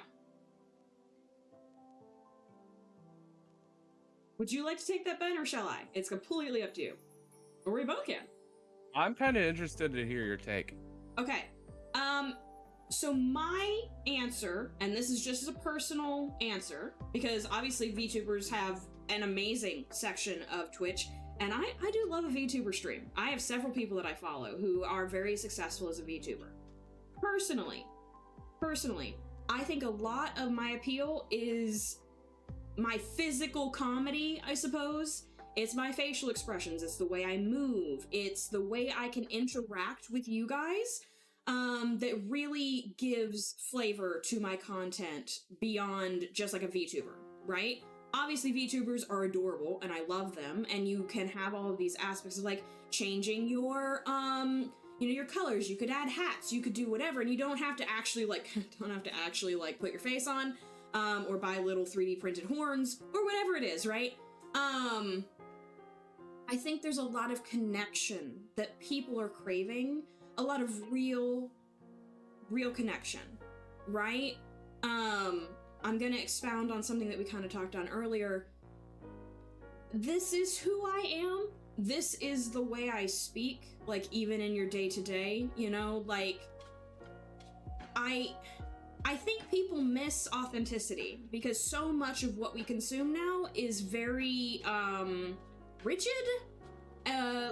Would you like to take that, Ben, or shall I? It's completely up to you. Or we both can. I'm kind of interested to hear your take. Okay. So my answer, and this is just a personal answer, because obviously VTubers have an amazing section of Twitch, and I do love a VTuber stream. I have several people that I follow who are very successful as a VTuber. Personally, I think a lot of my appeal is my physical comedy, I suppose. It's my facial expressions, it's the way I move, it's the way I can interact with you guys. That really gives flavor to my content beyond just like a VTuber, right? Obviously VTubers are adorable and I love them, and you can have all of these aspects of like changing your your colors. You could add hats, you could do whatever, and you don't have to actually like put your face on or buy little 3D printed horns or whatever it is, right? I think there's a lot of connection that people are craving, a lot of real connection, right? I'm gonna expound on something that we kind of talked on earlier. This is who I am. This is the way I speak, like even in your day-to-day, like I think people miss authenticity because so much of what we consume now is very rigid.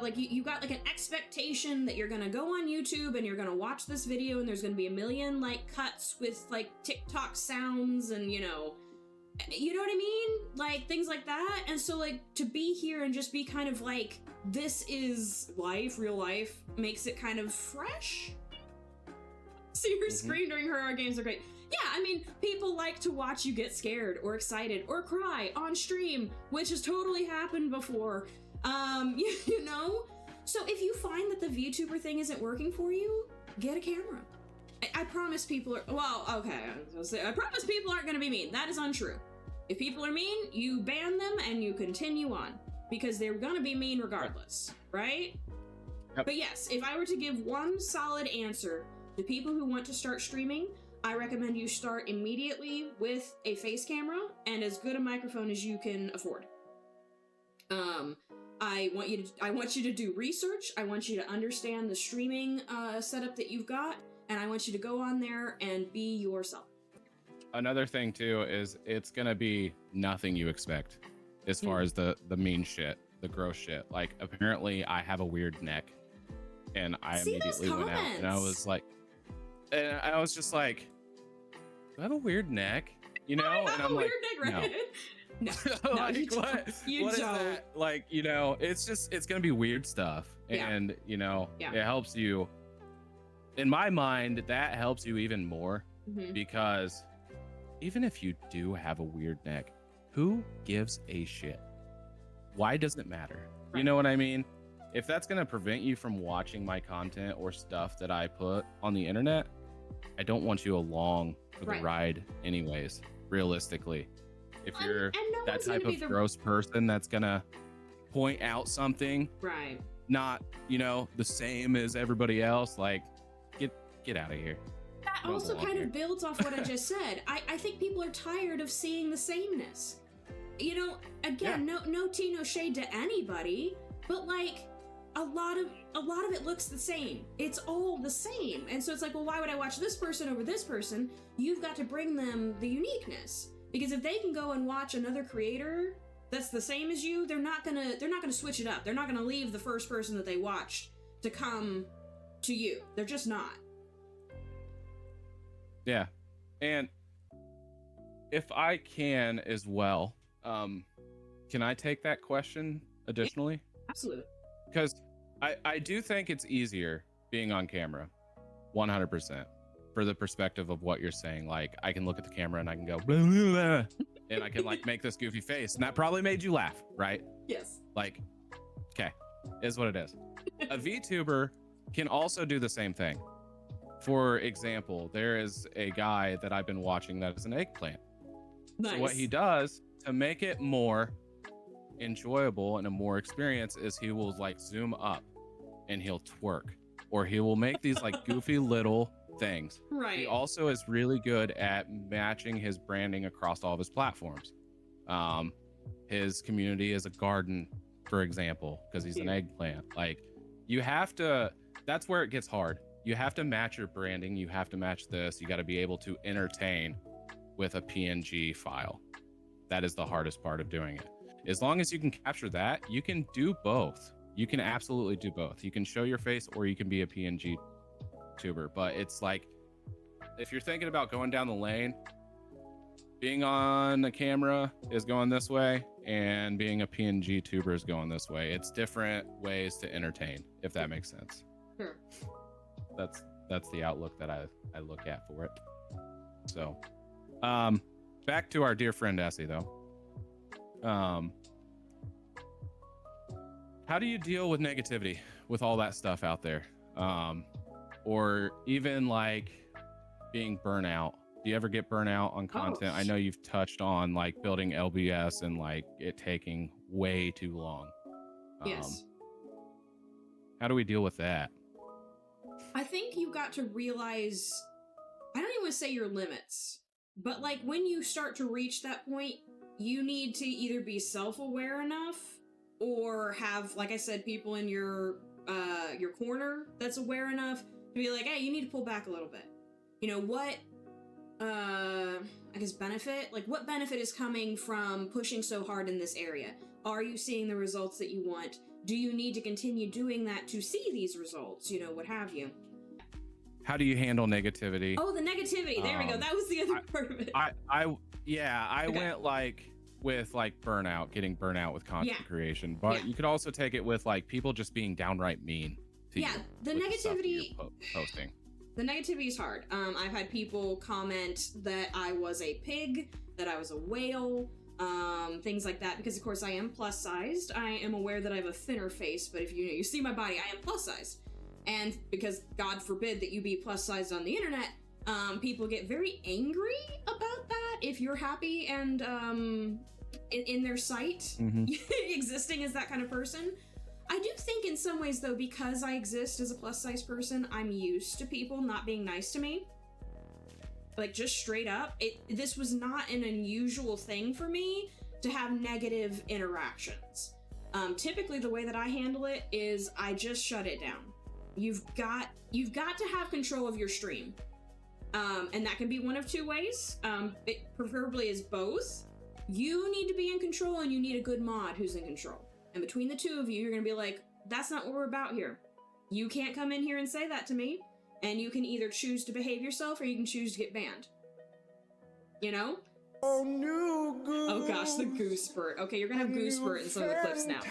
Like you got like an expectation that you're gonna go on YouTube and you're gonna watch this video and there's gonna be a million like cuts with like TikTok sounds and you know what I mean? Like things like that. And so like to be here and just be kind of like, this is life, real life, makes it kind of fresh. See your screen during horror games are great. Yeah, I mean, people like to watch you get scared or excited or cry on stream, which has totally happened before. You know? So if you find that the VTuber thing isn't working for you, get a camera. I promise people are, well, okay, I promise people aren't gonna be mean. That is untrue. If people are mean, you ban them and you continue on, because they're gonna be mean regardless, right? Yep. But yes, if I were to give one solid answer to people who want to start streaming, I recommend you start immediately with a face camera and as good a microphone as you can afford. I want you to do research. I want you to understand the streaming setup that you've got, and I want you to go on there and be yourself. Another thing too is it's gonna be nothing you expect as far as the mean shit, the gross shit. Like apparently I have a weird neck, and I immediately went out and I was just like, do I have a weird neck? You know? And I'm like, no. No, like, you what don't. is that? Like, it's gonna be weird stuff. Yeah. And it helps you. In my mind, that helps you even more because even if you do have a weird neck, who gives a shit? Why does it matter? Right. You know what I mean? If that's gonna prevent you from watching my content or stuff that I put on the internet, I don't want you along for the ride anyways, realistically. If you're that type of gross person that's gonna point out something not the same as everybody else, like get out of here. That also kind of builds off what I just said. I think people are tired of seeing the sameness. Again, no tea, no shade to anybody, but like a lot of it looks the same. It's all the same. And so it's like, well, why would I watch this person over this person? You've got to bring them the uniqueness. Because if they can go and watch another creator that's the same as you, they're not gonna switch it up. They're not gonna leave the first person that they watched to come to you. They're just not. Yeah. And if I can as well, can I take that question additionally? Yeah, absolutely. Because I do think it's easier being on camera, 100%. For the perspective of what you're saying, like I can look at the camera and I can go blah, blah, blah, and I can like make this goofy face, and that probably made you laugh, right? Yes. Like, okay, is what it is. A VTuber can also do the same thing. For example, there is a guy that I've been watching that is an eggplant. Nice. So what he does to make it more enjoyable and a more experience is he will like zoom up and he'll twerk, or he will make these like goofy little things. Right. He also is really good at matching his branding across all of his platforms. His community is a garden, for example, because he's an eggplant. Like you have to, that's where it gets hard. you have to match your branding. You have to match this. You got to be able to entertain with a PNG file. That is the hardest part of doing it. As long as you can capture that, you can do both. You can absolutely do both. You can show your face or you can be a PNG tuber. But it's like, if you're thinking about going down the lane, being on the camera is going this way and being a PNG tuber is going this way. It's different ways to entertain, if that makes sense. Sure. That's the outlook that I look at for it. So back to our dear friend Essie though. How do you deal with negativity with all that stuff out there? Or even like being burnout? Do you ever get burnout on content? I know you've touched on like building LBS and like it taking way too long. Yes. How do we deal with that? I think you got to realize, I don't even want to say your limits, but like when you start to reach that point, you need to either be self-aware enough or have, like I said, people in your corner that's aware enough to be like, hey, you need to pull back a little bit. You know, what, I guess benefit? Like what benefit is coming from pushing so hard in this area? Are you seeing the results that you want? Do you need to continue doing that to see these results? You know, what have you? How do you handle negativity? Oh, the negativity. There we go. That was the other part of it. I went like with like burnout, getting burnout with content creation, but you could also take it with like people just being downright mean to you. The negativity posting. The negativity is hard. I've had people comment that I was a pig, that I was a whale, things like that, because of course I am plus sized. I am aware that I have a thinner face, but if you see my body, I am plus sized. And because God forbid that you be plus sized on the internet, people get very angry about that if you're happy and in their sight, existing as that kind of person. I do think in some ways though, because I exist as a plus size person, I'm used to people not being nice to me. Like just straight up, this was not an unusual thing for me to have negative interactions. Typically the way that I handle it is I just shut it down. You've got to have control of your stream. And that can be one of two ways. It preferably is both. You need to be in control and you need a good mod who's in control. And between the two of you, you're gonna be like, that's not what we're about here. You can't come in here and say that to me. And you can either choose to behave yourself or you can choose to get banned. You know? Oh, new goose. Oh gosh, the goose spurt. Okay, you're gonna have goose spurt in some of the clips now.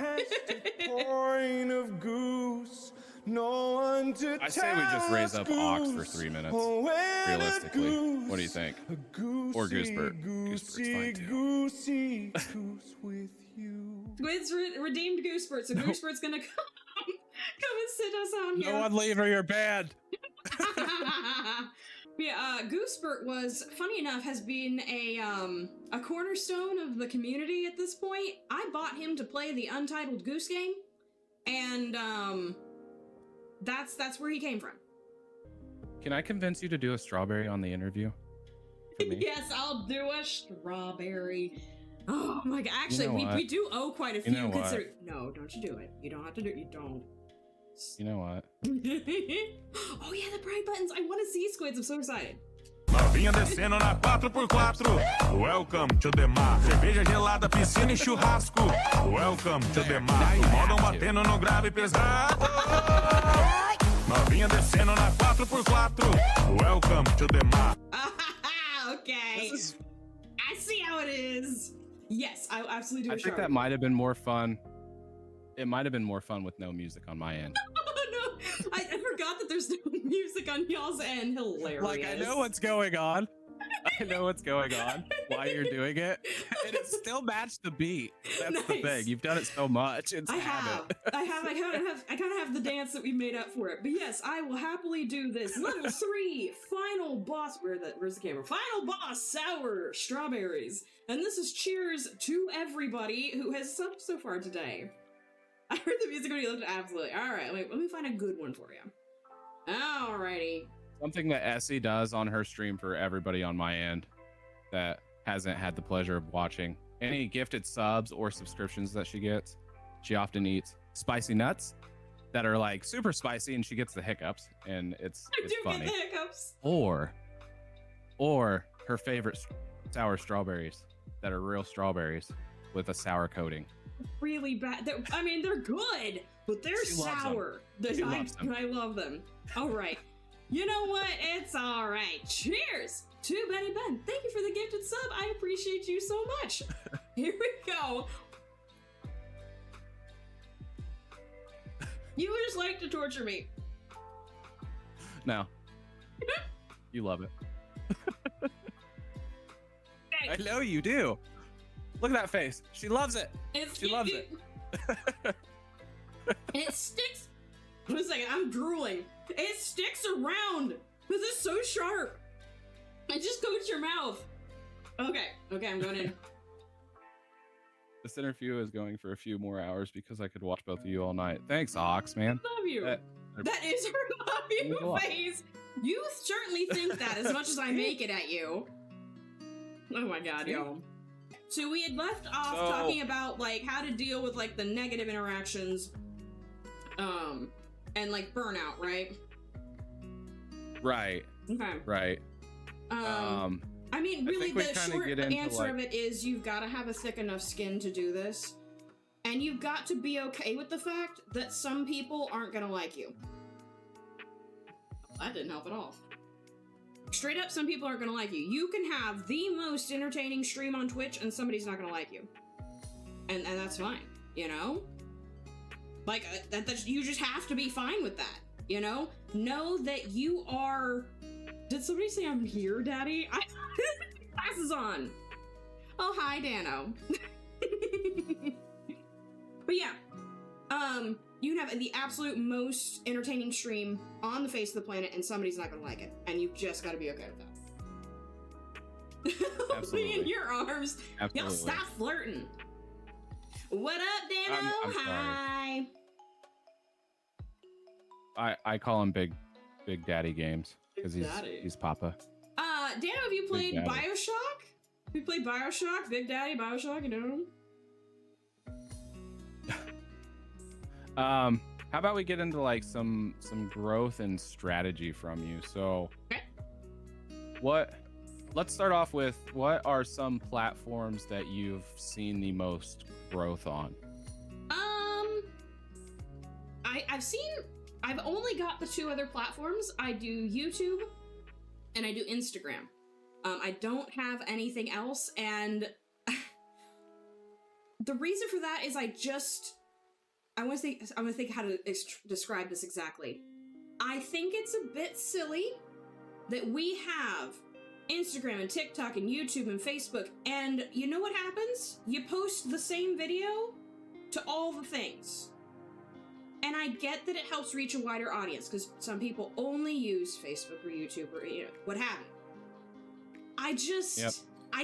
Point of goose. No one to I say we just raise up Ox for 3 minutes. Realistically, what do you think? Or Goosebert. Goosebert's fine too. Goosey, goose with you. It's redeemed Gooseberts, so Goosebert's gonna come and sit us on here. No one leave or you're banned. Yeah, Goosebert was, funny enough, has been a cornerstone of the community at this point. I bought him to play the Untitled Goose Game, and that's where he came from. Can I convince you to do a strawberry on the interview? For me? Yes, I'll do a strawberry. Oh my god, actually, You know we do owe quite a few. You know what? No, don't you do it. You don't have to do it. You don't. You know what? Oh yeah, the pride buttons. I want to see Squids. I'm so excited. Novinha descendo na 4x4. Welcome to the mar. Cerveja gelada, piscina e churrasco. Welcome to the mar. Modão batendo no grave pesado. Novinha descendo na 4x4. Welcome to the mar. Okay. I see how it is. Yes, I absolutely do. I think that might have been more fun. It might have been more fun with no music on my end. Oh no, I forgot that there's no music on y'all's end. Hilarious. Like, I know what's going on. I know what's going on while you're doing it, and it still matched the beat. That's the thing. You've done it so much. It's I habit. kind of have the dance that we made up for it. But yes, I will happily do this. Level 3, final boss. Where's the camera? Final boss, sour strawberries. And this is cheers to everybody who has subbed so far today. I heard the music when you looked at absolutely. All right, wait, let me find a good one for you. Alrighty. Something that Essie does on her stream for everybody on my end that hasn't had the pleasure of watching. Any gifted subs or subscriptions that she gets, she often eats spicy nuts that are like super spicy, and she gets the hiccups, and it's funny. Get the hiccups. Or her favorite sour strawberries that are real strawberries with a sour coating. Really bad. They're good, but they're She loves sour. She loves them. I love them. All right. You know what? It's all right. Cheers to Benny Ben. Thank you for the gifted sub. I appreciate you so much. Here we go. You just like to torture me. No. You love it. I know you do. Look at that face. She loves it. She loves it. And it sticks. Wait a second, I'm drooling. It sticks around because it's so sharp. It just coats your mouth. Okay, I'm going in. This interview is going for a few more hours because I could watch both of you all night. Thanks, Ox, man. Love you. That is her love you face. You certainly think that as much as I make it at you. Oh my god, yo. So we had left off talking about like how to deal with like the negative interactions, and like burnout, right? Right. Okay. Right. I mean, really, the short answer like... of it is you've got to have a thick enough skin to do this. And you've got to be okay with the fact that some people aren't going to like you. That didn't help at all. Straight up, some people aren't going to like you. You can have the most entertaining stream on Twitch and somebody's not going to like you. And that's fine, you know? Like, you just have to be fine with that, you know? Know that you are... Did somebody say I'm here, Daddy? Glasses on. Oh, hi, Dano. But yeah, you can have the absolute most entertaining stream on the face of the planet, and somebody's not gonna like it, and you've just got to be okay with that. Absolutely. Me in your arms. Absolutely. Y'all stop flirting. What up, Dano? I'm Hi. I call him Big Daddy Games because he's Papa. Dano, have you played Bioshock? Have you played Bioshock? Big Daddy, Bioshock, you know? How about we get into like some growth and strategy from you? So, okay. Let's start off with what are some platforms that you've seen the most growth on? I've only got the two other platforms. I do YouTube and I do Instagram. I don't have anything else, and the reason for that is I want to think how to describe this exactly. I think it's a bit silly that we have Instagram and TikTok and YouTube and Facebook, and you know what happens? You post the same video to all the things. And I get that it helps reach a wider audience because some people only use Facebook or YouTube or what have you. I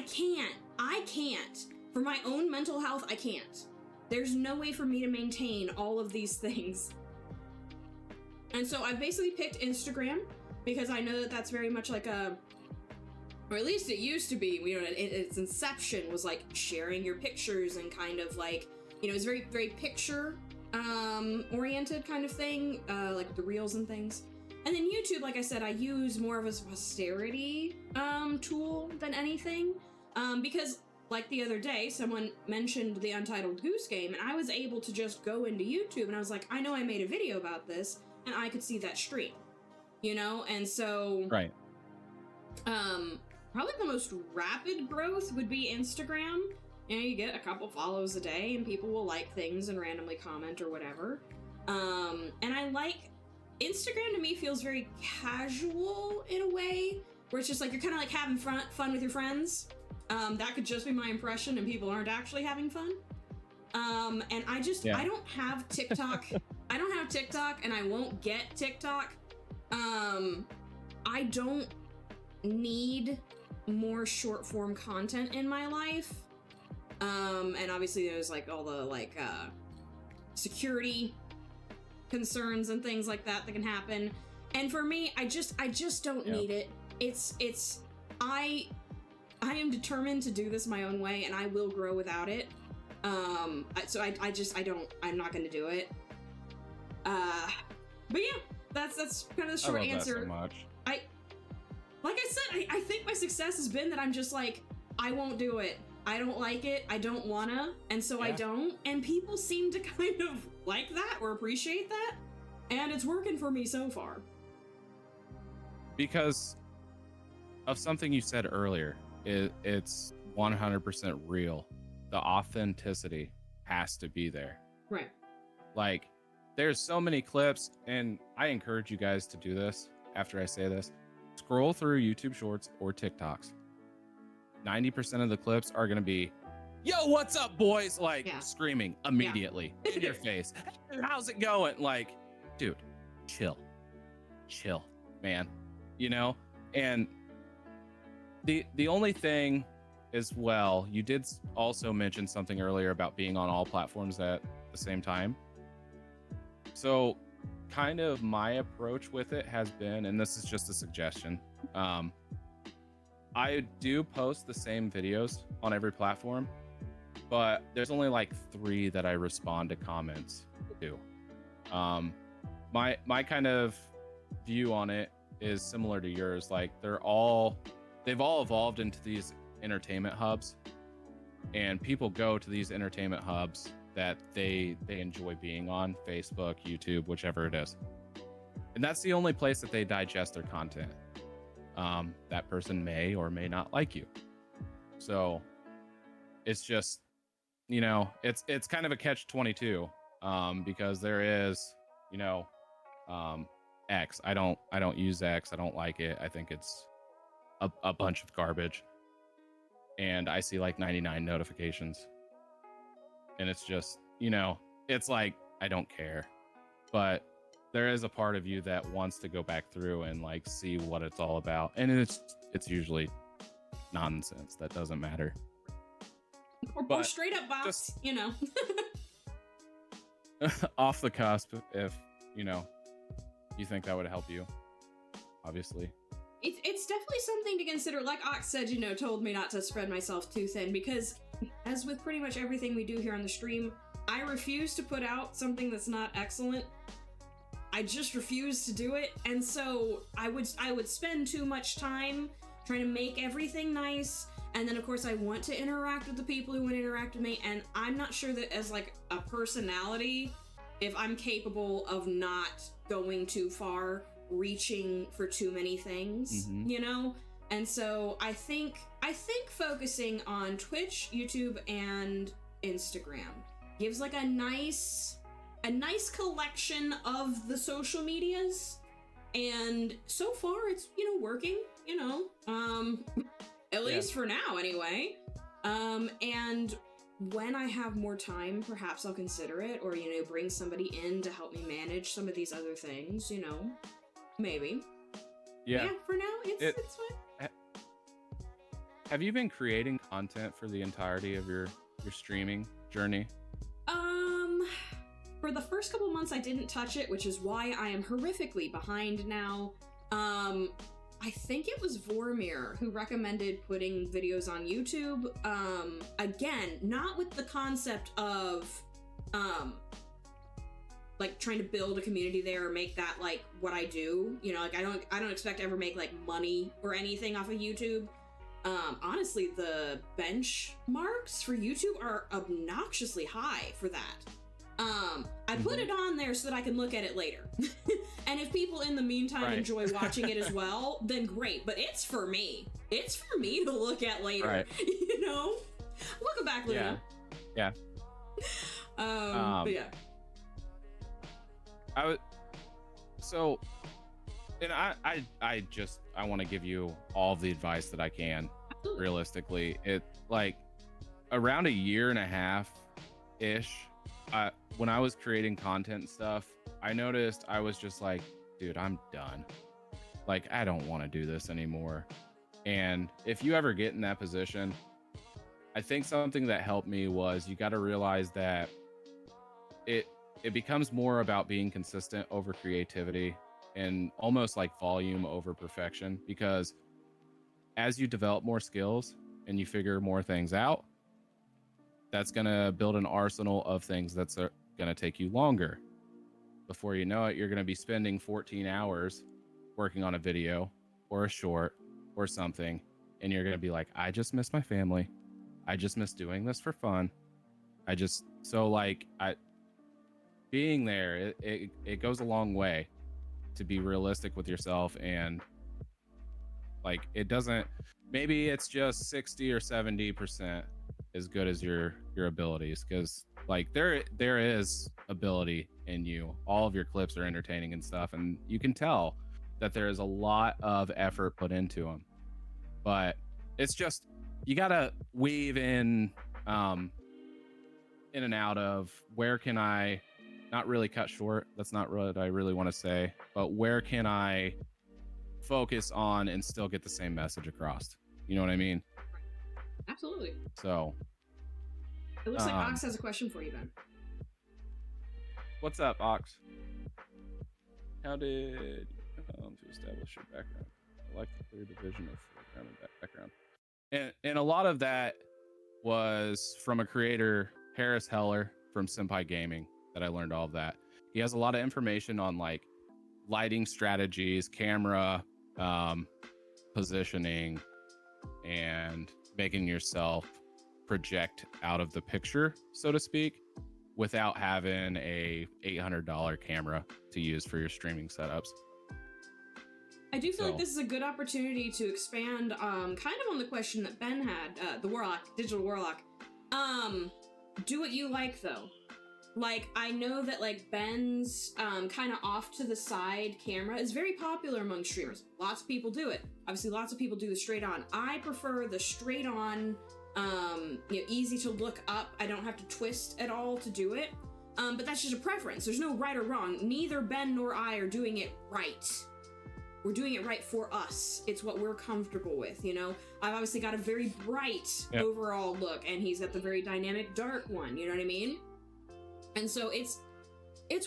can't. For my own mental health, I can't. There's no way for me to maintain all of these things. And so I've basically picked Instagram because I know that that's very much like or at least it used to be, you know, its inception was like sharing your pictures and kind of like, you know, it's very, very picture oriented kind of thing, like the reels and things. And then YouTube, like I said, I use more of a posterity tool than anything, because like the other day, someone mentioned the Untitled Goose Game, and I was able to just go into YouTube, and I was like, I know I made a video about this, and I could see that stream, you know? And so... Right. Probably the most rapid growth would be Instagram. You know, you get a couple follows a day, and people will like things and randomly comment or whatever. And I like... Instagram to me feels very casual in a way, where it's just like you're kind of like having fun with your friends. That could just be my impression, and people aren't actually having fun. And I don't have TikTok. I don't have TikTok, and I won't get TikTok. I don't need more short form content in my life. And obviously there's like all the like security concerns and things like that can happen. And for me, I just don't need it. I am determined to do this my own way, and I will grow without it. I'm not going to do it. But yeah, that's kind of the I short love answer. that so much. Like I said, I think my success has been that I'm just like, I won't do it. I don't like it. I don't wanna, and so I Yeah. don't. And people seem to kind of like that or appreciate that, and it's working for me so far. Because of something you said earlier, it's 100% real. The authenticity has to be there. Right. Like, there's so many clips, and I encourage you guys to do this after I say this. Scroll through YouTube Shorts or TikToks. 90% of the clips are going to be, yo, what's up, boys? Like, Yeah. screaming immediately in your face. Hey, how's it going? Like, dude, chill, man. You know? And the only thing as well, you did also mention something earlier about being on all platforms at the same time. So kind of my approach with it has been, and this is just a suggestion, I do post the same videos on every platform, but there's only like 3 that I respond to comments to. My kind of view on it is similar to yours. Like, they've all evolved into these entertainment hubs, and people go to these entertainment hubs that they enjoy being on: Facebook, YouTube, whichever it is. And that's the only place that they digest their content. That person may or may not like you. So it's just, you know, it's kind of a catch-22, because there is, you know, X. I don't use X. I don't like it. I think it's a bunch of garbage. And I see like 99 notifications. And it's just, you know, it's like, I don't care. But there is a part of you that wants to go back through and like see what it's all about. And it's usually nonsense that doesn't matter. Or But straight up box, just- you know. Off the cusp, if, you know, you think that would help you, obviously. It's definitely something to consider. Like Ox said, you know, told me not to spread myself too thin, because as with pretty much everything we do here on the stream, I refuse to put out something that's not excellent. I just refuse to do it. And so I would spend too much time trying to make everything nice. And then of course I want to interact with the people who want to interact with me. And I'm not sure that as like a personality, if I'm capable of not going too far, reaching for too many things, you know? And so I think focusing on Twitch, YouTube, and Instagram gives like a nice collection of the social medias. And so far it's, you know, working, you know, at least for now anyway. And when I have more time, perhaps I'll consider it, or, you know, bring somebody in to help me manage some of these other things, you know, maybe. Yeah. Yeah, for now, it's fine. Have you been creating content for the entirety of your streaming journey? For the first couple months I didn't touch it, which is why I am horrifically behind now. I think it was Vormir who recommended putting videos on YouTube. Again, not with the concept of like trying to build a community there or make that like what I do. You know, like I don't expect to ever make like money or anything off of YouTube. Honestly, the benchmarks for YouTube are obnoxiously high for that. I put it on there so that I can look at it later. And if people in the meantime enjoy watching it as well, then great. But it's for me. It's for me to look at later. Right. You know? Welcome back, Luna. Yeah. But yeah. I want to give you all the advice that I can. Absolutely. Realistically, it like around a year and a half ish, when I was creating content and stuff, I noticed I was just like, dude, I'm done. Like, I don't want to do this anymore. And if you ever get in that position, I think something that helped me was you got to realize that it becomes more about being consistent over creativity and almost like volume over perfection, because as you develop more skills and you figure more things out, that's going to build an arsenal of things that's going to take you longer before you know it, you're going to be spending 14 hours working on a video or a short or something. And you're going to be like, I just miss my family. I just miss doing this for fun. Being there, it goes a long way to be realistic with yourself. And like, it doesn't, maybe it's just 60 or 70% as good as your abilities. Cause like there is ability in you. All of your clips are entertaining and stuff. And you can tell that there is a lot of effort put into them, but it's just, you got to weave in and out of where can I not really cut short. That's not what I really want to say, but where can I focus on and still get the same message across? You know what I mean? Absolutely. So it looks like Ox has a question for you, Ben. What's up, Ox? How did you come to establish your background? I like the clear division of foreground and background. And a lot of that was from a creator, Harris Heller from Senpai Gaming, that I learned all of that. He has a lot of information on like lighting strategies, camera positioning, and making yourself project out of the picture, so to speak, without having a $800 camera to use for your streaming setups. I do feel like this is a good opportunity to expand kind of on the question that Ben had, the Warlock, Digital Warlock. Do what you like, though. Like, I know that, like, Ben's kind of off to the side camera is very popular among streamers. Lots of people do it. Obviously, lots of people do the straight on. I prefer the straight on, easy to look up. I don't have to twist at all to do it. But that's just a preference. There's no right or wrong. Neither Ben nor I are doing it right. We're doing it right for us. It's what we're comfortable with, you know? I've obviously got a very bright overall look, and he's got the very dynamic dark one, you know what I mean? And so it's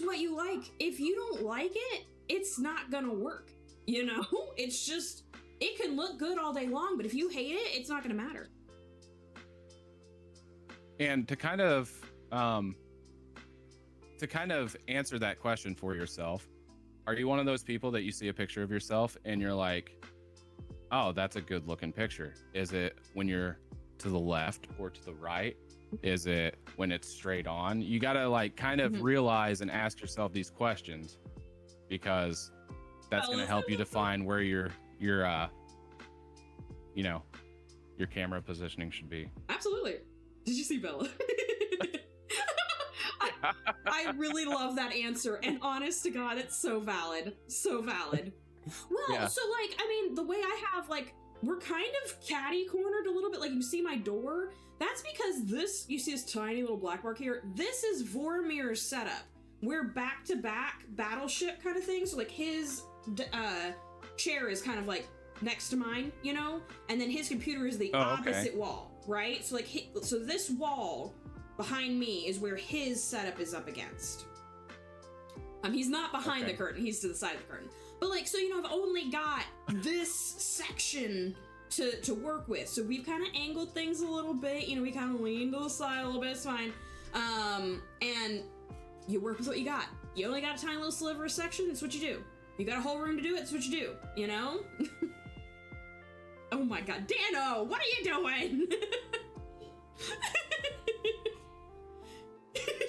what you like. If you don't like it, it's not gonna work, you know? It's just, it can look good all day long, but if you hate it, it's not gonna matter. And to kind of answer that question for yourself, are you one of those people that you see a picture of yourself and you're like, oh, that's a good looking picture? Is it when you're to the left or to the right? Is it when it's straight on? You got to like kind of realize and ask yourself these questions, because that's going to help you define where your camera positioning should be. Absolutely. Did you see Bella? I really love that answer, and honest to God, it's so valid. So valid. Well, so like, I mean, the way I have, like, we're kind of catty cornered a little bit. Like, you see my door? That's because this, you see this tiny little black mark here? This is Voromir's setup. We're back-to-back battleship kind of thing. So, like, his chair is kind of, like, next to mine, you know? And then his computer is the opposite wall, right? So, like, so this wall behind me is where his setup is up against. He's not behind the curtain, he's to the side of the curtain. But like, so, you know, I've only got this section to work with. So we've kind of angled things a little bit, you know, we kind of leaned to the side a little bit, it's fine. And you work with what you got. You only got a tiny little sliver of section, it's what you do. You got a whole room to do it, it's what you do, you know? Oh my God, Dano, what are you doing?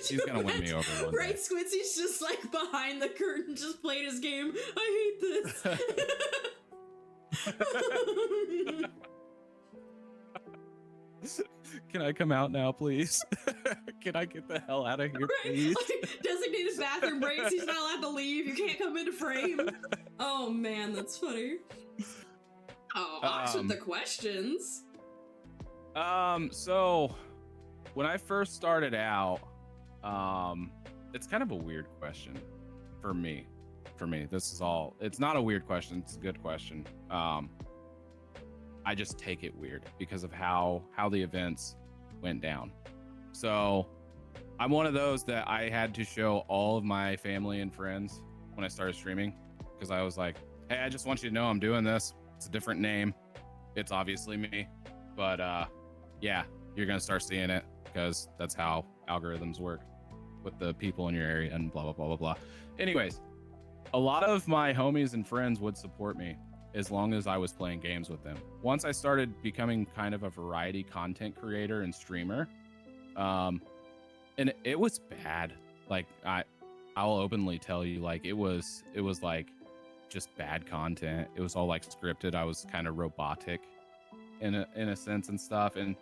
He's gonna win me over one right, day. Squidsy's just like behind the curtain, just playing his game. I hate this. Can I come out now, please? Can I get the hell out of here, Right? please? Like, designated bathroom breaks, he's not allowed to leave. You can't come into frame. Oh man, that's funny. Oh, Ox with the questions. So when I first started out, it's kind of a weird question for me. It's not a weird question, it's a good question. I just take it weird because of how the events went down. So I'm one of those that I had to show all of my family and friends when I started streaming, because I was like, hey, I just want you to know I'm doing this. It's a different name. It's obviously me, but yeah, you're gonna start seeing it because that's how algorithms work. with the people in your area and blah blah blah blah blah. Anyways, a lot of my homies and friends would support me as long as I was playing games with them. Once I started becoming kind of a variety content creator and streamer, and it was bad. Like I'll openly tell you, like it was like just bad content. It was all like scripted. I was kind of robotic in a sense and stuff. And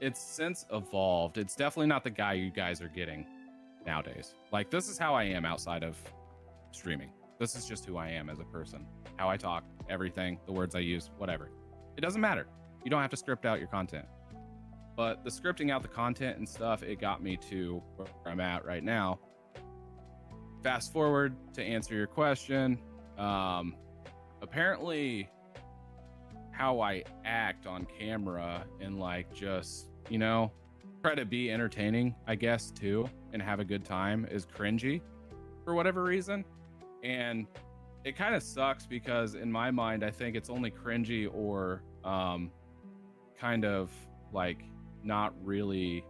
it's since evolved. It's definitely not the guy you guys are getting nowadays. Like this is how I am outside of streaming. This is just who I am as a person. How I talk, everything, the words I use, whatever. It doesn't matter. You don't have to script out your content. But the scripting out the content and stuff, it got me to where I'm at right now. Fast forward to answer your question. Apparently how I act on camera and like just, you know, try to be entertaining, I guess, too, and have a good time is cringy for whatever reason. And it kind of sucks because in my mind, I think it's only cringy or kind of like not really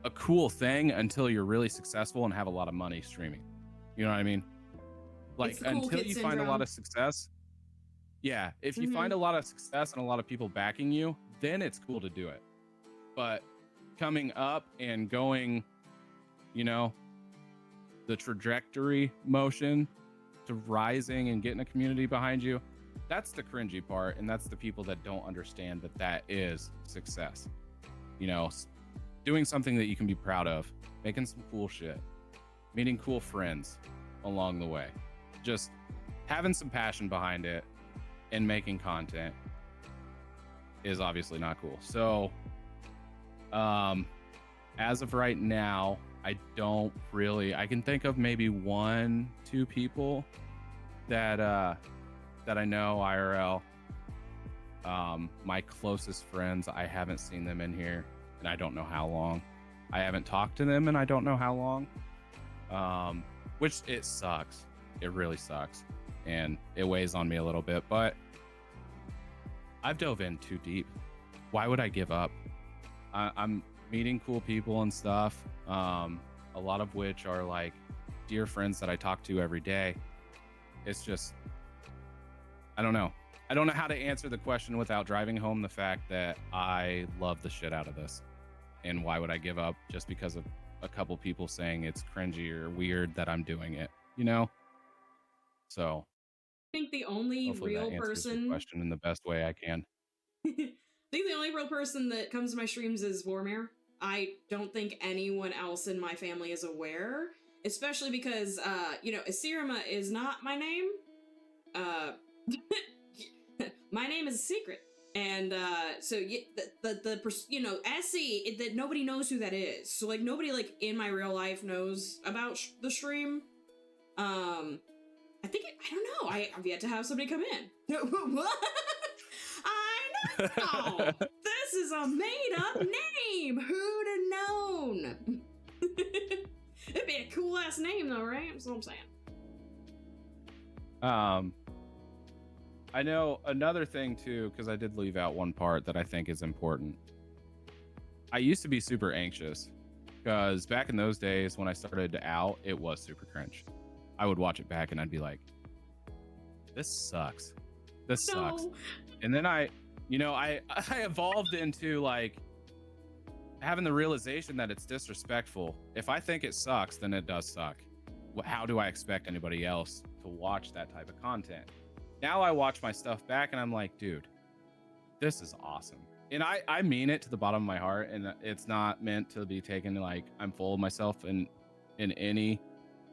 a cool thing until you're really successful and have a lot of money streaming. You know what I mean? Like It's the cool until kid you find a syndrome. lot of success. Yeah, if you Mhm. find a lot of success and a lot of people backing you, then it's cool to do it. But coming up and going, you know, the trajectory motion to rising and getting a community behind you, that's the cringy part. And that's the people that don't understand that that is success. You know, doing something that you can be proud of, making some cool shit, meeting cool friends along the way, just having some passion behind it and making content is obviously not cool. So, as of right now, I don't really, I can think of maybe 1-2 people that I know IRL. My closest friends, I haven't seen them in here and I don't know how long. I haven't talked to them and I don't know how long. Which it sucks. It really sucks. And it weighs on me a little bit, but I've dove in too deep. Why would I give up? I'm meeting cool people and stuff. A lot of which are like dear friends that I talk to every day. It's just, I don't know. I don't know how to answer the question without driving home the fact that I love the shit out of this. And why would I give up just because of a couple people saying it's cringy or weird that I'm doing it, you know? So I think the only hopefully real that answers your person question in the best way I can. I think the only real person that comes to my streams is Vormir. I don't think anyone else in my family is aware, especially because, you know, Asirima is not my name. My name is a secret. And, so, you know, Essie, that nobody knows who that is. So, like, nobody, like, in my real life knows about the stream. I think, I don't know, I've yet to have somebody come in. What? I know! This is a made-up name! Who'd have known? It'd be a cool-ass name, though, right? That's what I'm saying. I know another thing, too, because I did leave out one part that I think is important. I used to be super anxious, because back in those days when I started out, it was super cringe. I would watch it back and I'd be like, this sucks. This sucks. No. And then I evolved into like having the realization that it's disrespectful. If I think it sucks, then it does suck. How do I expect anybody else to watch that type of content? Now I watch my stuff back and I'm like, dude, this is awesome. And I mean it to the bottom of my heart, and it's not meant to be taken like I'm full of myself in any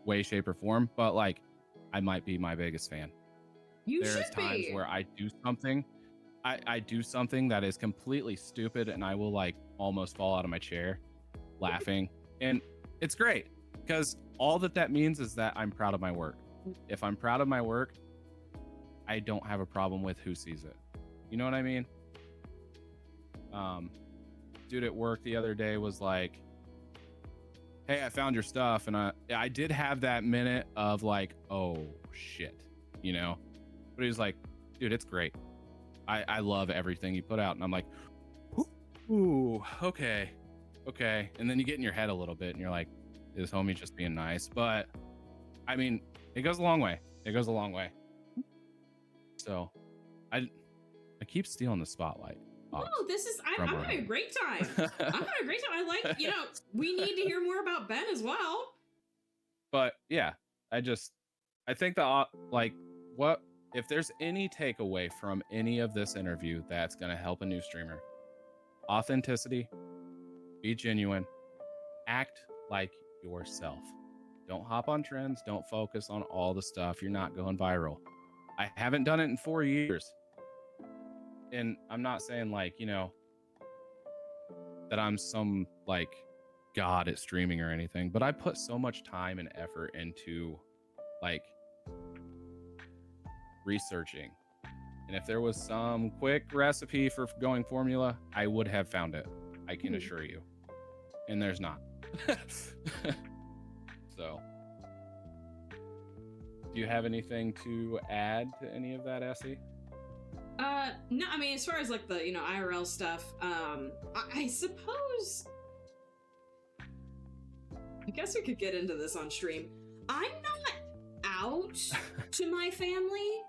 way, shape, or form, but like I might be my biggest fan. You There's should times be. where I do something that is completely stupid and I will like almost fall out of my chair laughing. And it's great because all that means is that I'm proud of my work. If I'm proud of my work, I don't have a problem with who sees it. You know what I mean? Dude at work the other day was like, hey, I found your stuff. And I did have that minute of like, oh shit, you know? But he was like, dude, it's great. I love everything you put out. And I'm like, ooh, okay. okay. And then you get in your head a little bit and you're like, is homie just being nice? But I mean, it goes a long way. It goes a long way. So I keep stealing the spotlight. No, I'm having a great time. I'm having a great time. I like, we need to hear more about Ben as well. But yeah, I think that what if there's any takeaway from any of this interview that's going to help a new streamer, authenticity, be genuine, act like yourself. Don't hop on trends. Don't focus on all the stuff. You're not going viral. I haven't done it in 4 years. And I'm not saying that I'm some god at streaming or anything, but I put so much time and effort into researching. And if there was some quick recipe for going formula, I would have found it. I can assure you. And there's not. So, do you have anything to add to any of that, Essie? No, I mean, as far as the, IRL stuff, I suppose, I guess we could get into this on stream. I'm not out to my family.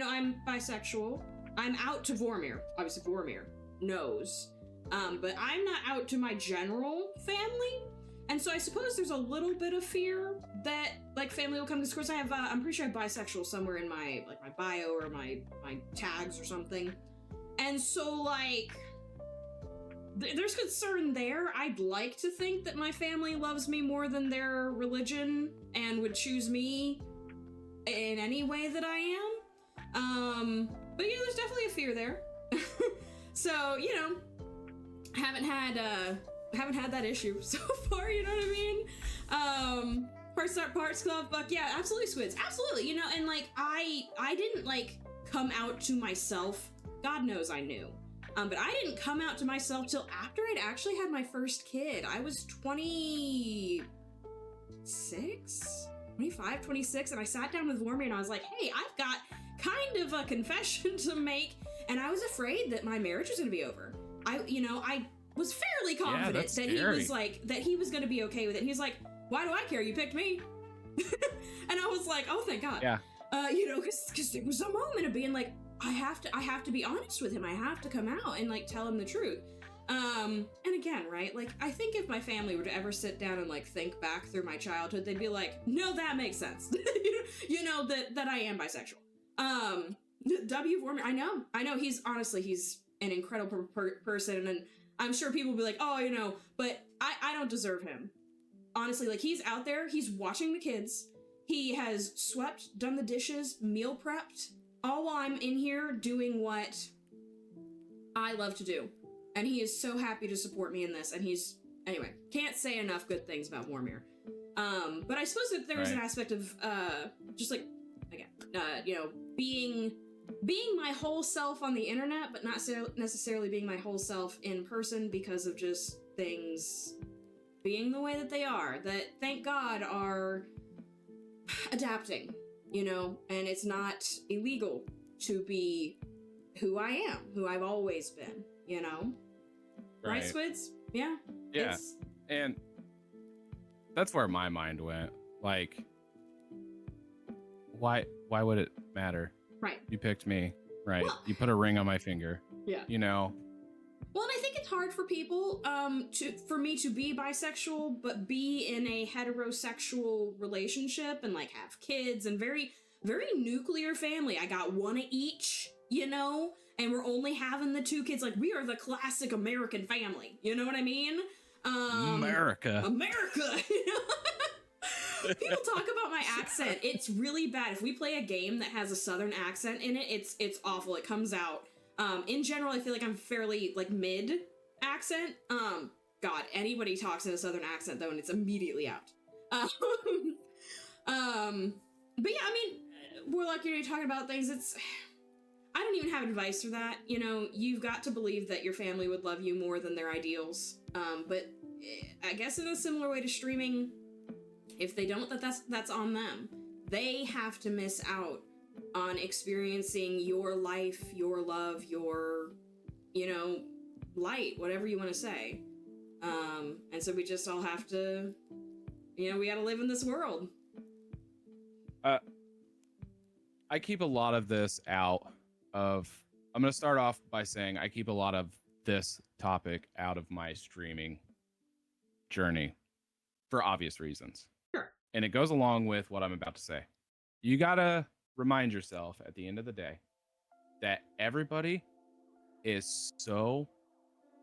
I'm bisexual. I'm out to Vormir. Obviously, Vormir knows. But I'm not out to my general family. And so I suppose there's a little bit of fear that family will come to Discord. I have I'm pretty sure I'm bisexual somewhere in my my bio or my tags or something. And so there's concern there. I'd like to think that my family loves me more than their religion and would choose me in any way that I am. But there's definitely a fear there. So, haven't had that issue so far, you know what I mean? Parts Start Parts Club, but yeah, absolutely, Squids, absolutely, and I didn't come out to myself. God knows I knew, but I didn't come out to myself till after I'd actually had my first kid. I was 25, 26, and I sat down with Vormir and I was like, hey, I've got kind of a confession to make, and I was afraid that my marriage was gonna be over. I was fairly confident that he was that he was gonna be okay with it. He was like, why do I care? You picked me. And I was like, oh, thank God. Yeah. Because there was a moment of being like, I have to be honest with him. I have to come out and tell him the truth. And again, right? I think if my family were to ever sit down and think back through my childhood, they'd be like, no, that makes sense. that I am bisexual. W. Vormir, I know he's an incredible person, and I'm sure people will be like, oh, but I don't deserve him. Honestly, he's out there, he's watching the kids, he has swept, done the dishes, meal prepped, all while I'm in here doing what I love to do. And he is so happy to support me in this, and anyway, can't say enough good things about Vormir. But I suppose that there is an aspect of, being my whole self on the internet, but not necessarily being my whole self in person because of just things being the way that they are, that thank God are adapting, and it's not illegal to be who I am, who I've always been, Right, Squids? Yeah. Yeah. And that's where my mind went. Why would it matter? Right. You picked me, right? Well, you put a ring on my finger. Yeah. Well, and I think it's hard for people for me to be bisexual, but be in a heterosexual relationship and have kids and very, very nuclear family. I got one of each, and we're only having the 2 kids. We are the classic American family. You know what I mean? America. People talk about my accent. It's really bad. If we play a game that has a Southern accent in it, it's awful. It comes out. In general, I feel like I'm fairly mid accent. God, anybody talks in a Southern accent though, and it's immediately out. But yeah, I mean, Warlock, you're talking about things. I don't even have advice for that. You've got to believe that your family would love you more than their ideals. But I guess in a similar way to streaming, if they don't, that's on them. They have to miss out on experiencing your life, your love, your, light, whatever you want to say. And so we just all have to, we got to live in this world. I keep a lot of this out of. I'm going to start off by saying I keep a lot of this topic out of my streaming journey for obvious reasons. Sure. And it goes along with what I'm about to say. You got to remind yourself at the end of the day that everybody is so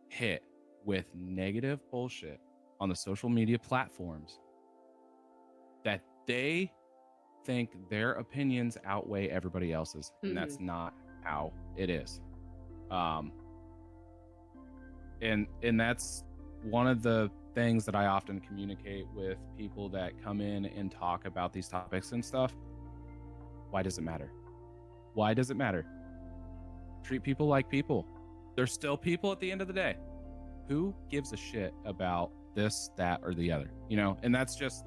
hit with negative bullshit on the social media platforms that they think their opinions outweigh everybody else's. And that's not how it is. And that's one of the things that I often communicate with people that come in and talk about these topics and stuff. Why does it matter? Why does it matter? Treat people like people. They're still people at the end of the day. Who gives a shit about this, that, or the other? And that's just,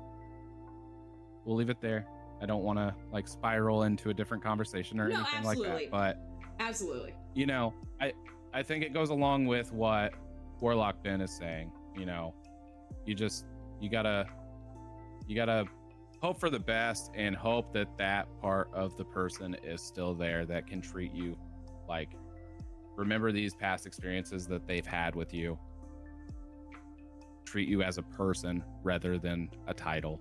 we'll leave it there. I don't want to spiral into a different conversation or anything absolutely. like that. But absolutely, I think it goes along with what Warlock Ben is saying. You gotta hope for the best and hope that part of the person is still there that can treat you remember these past experiences that they've had with you, treat you as a person rather than a title,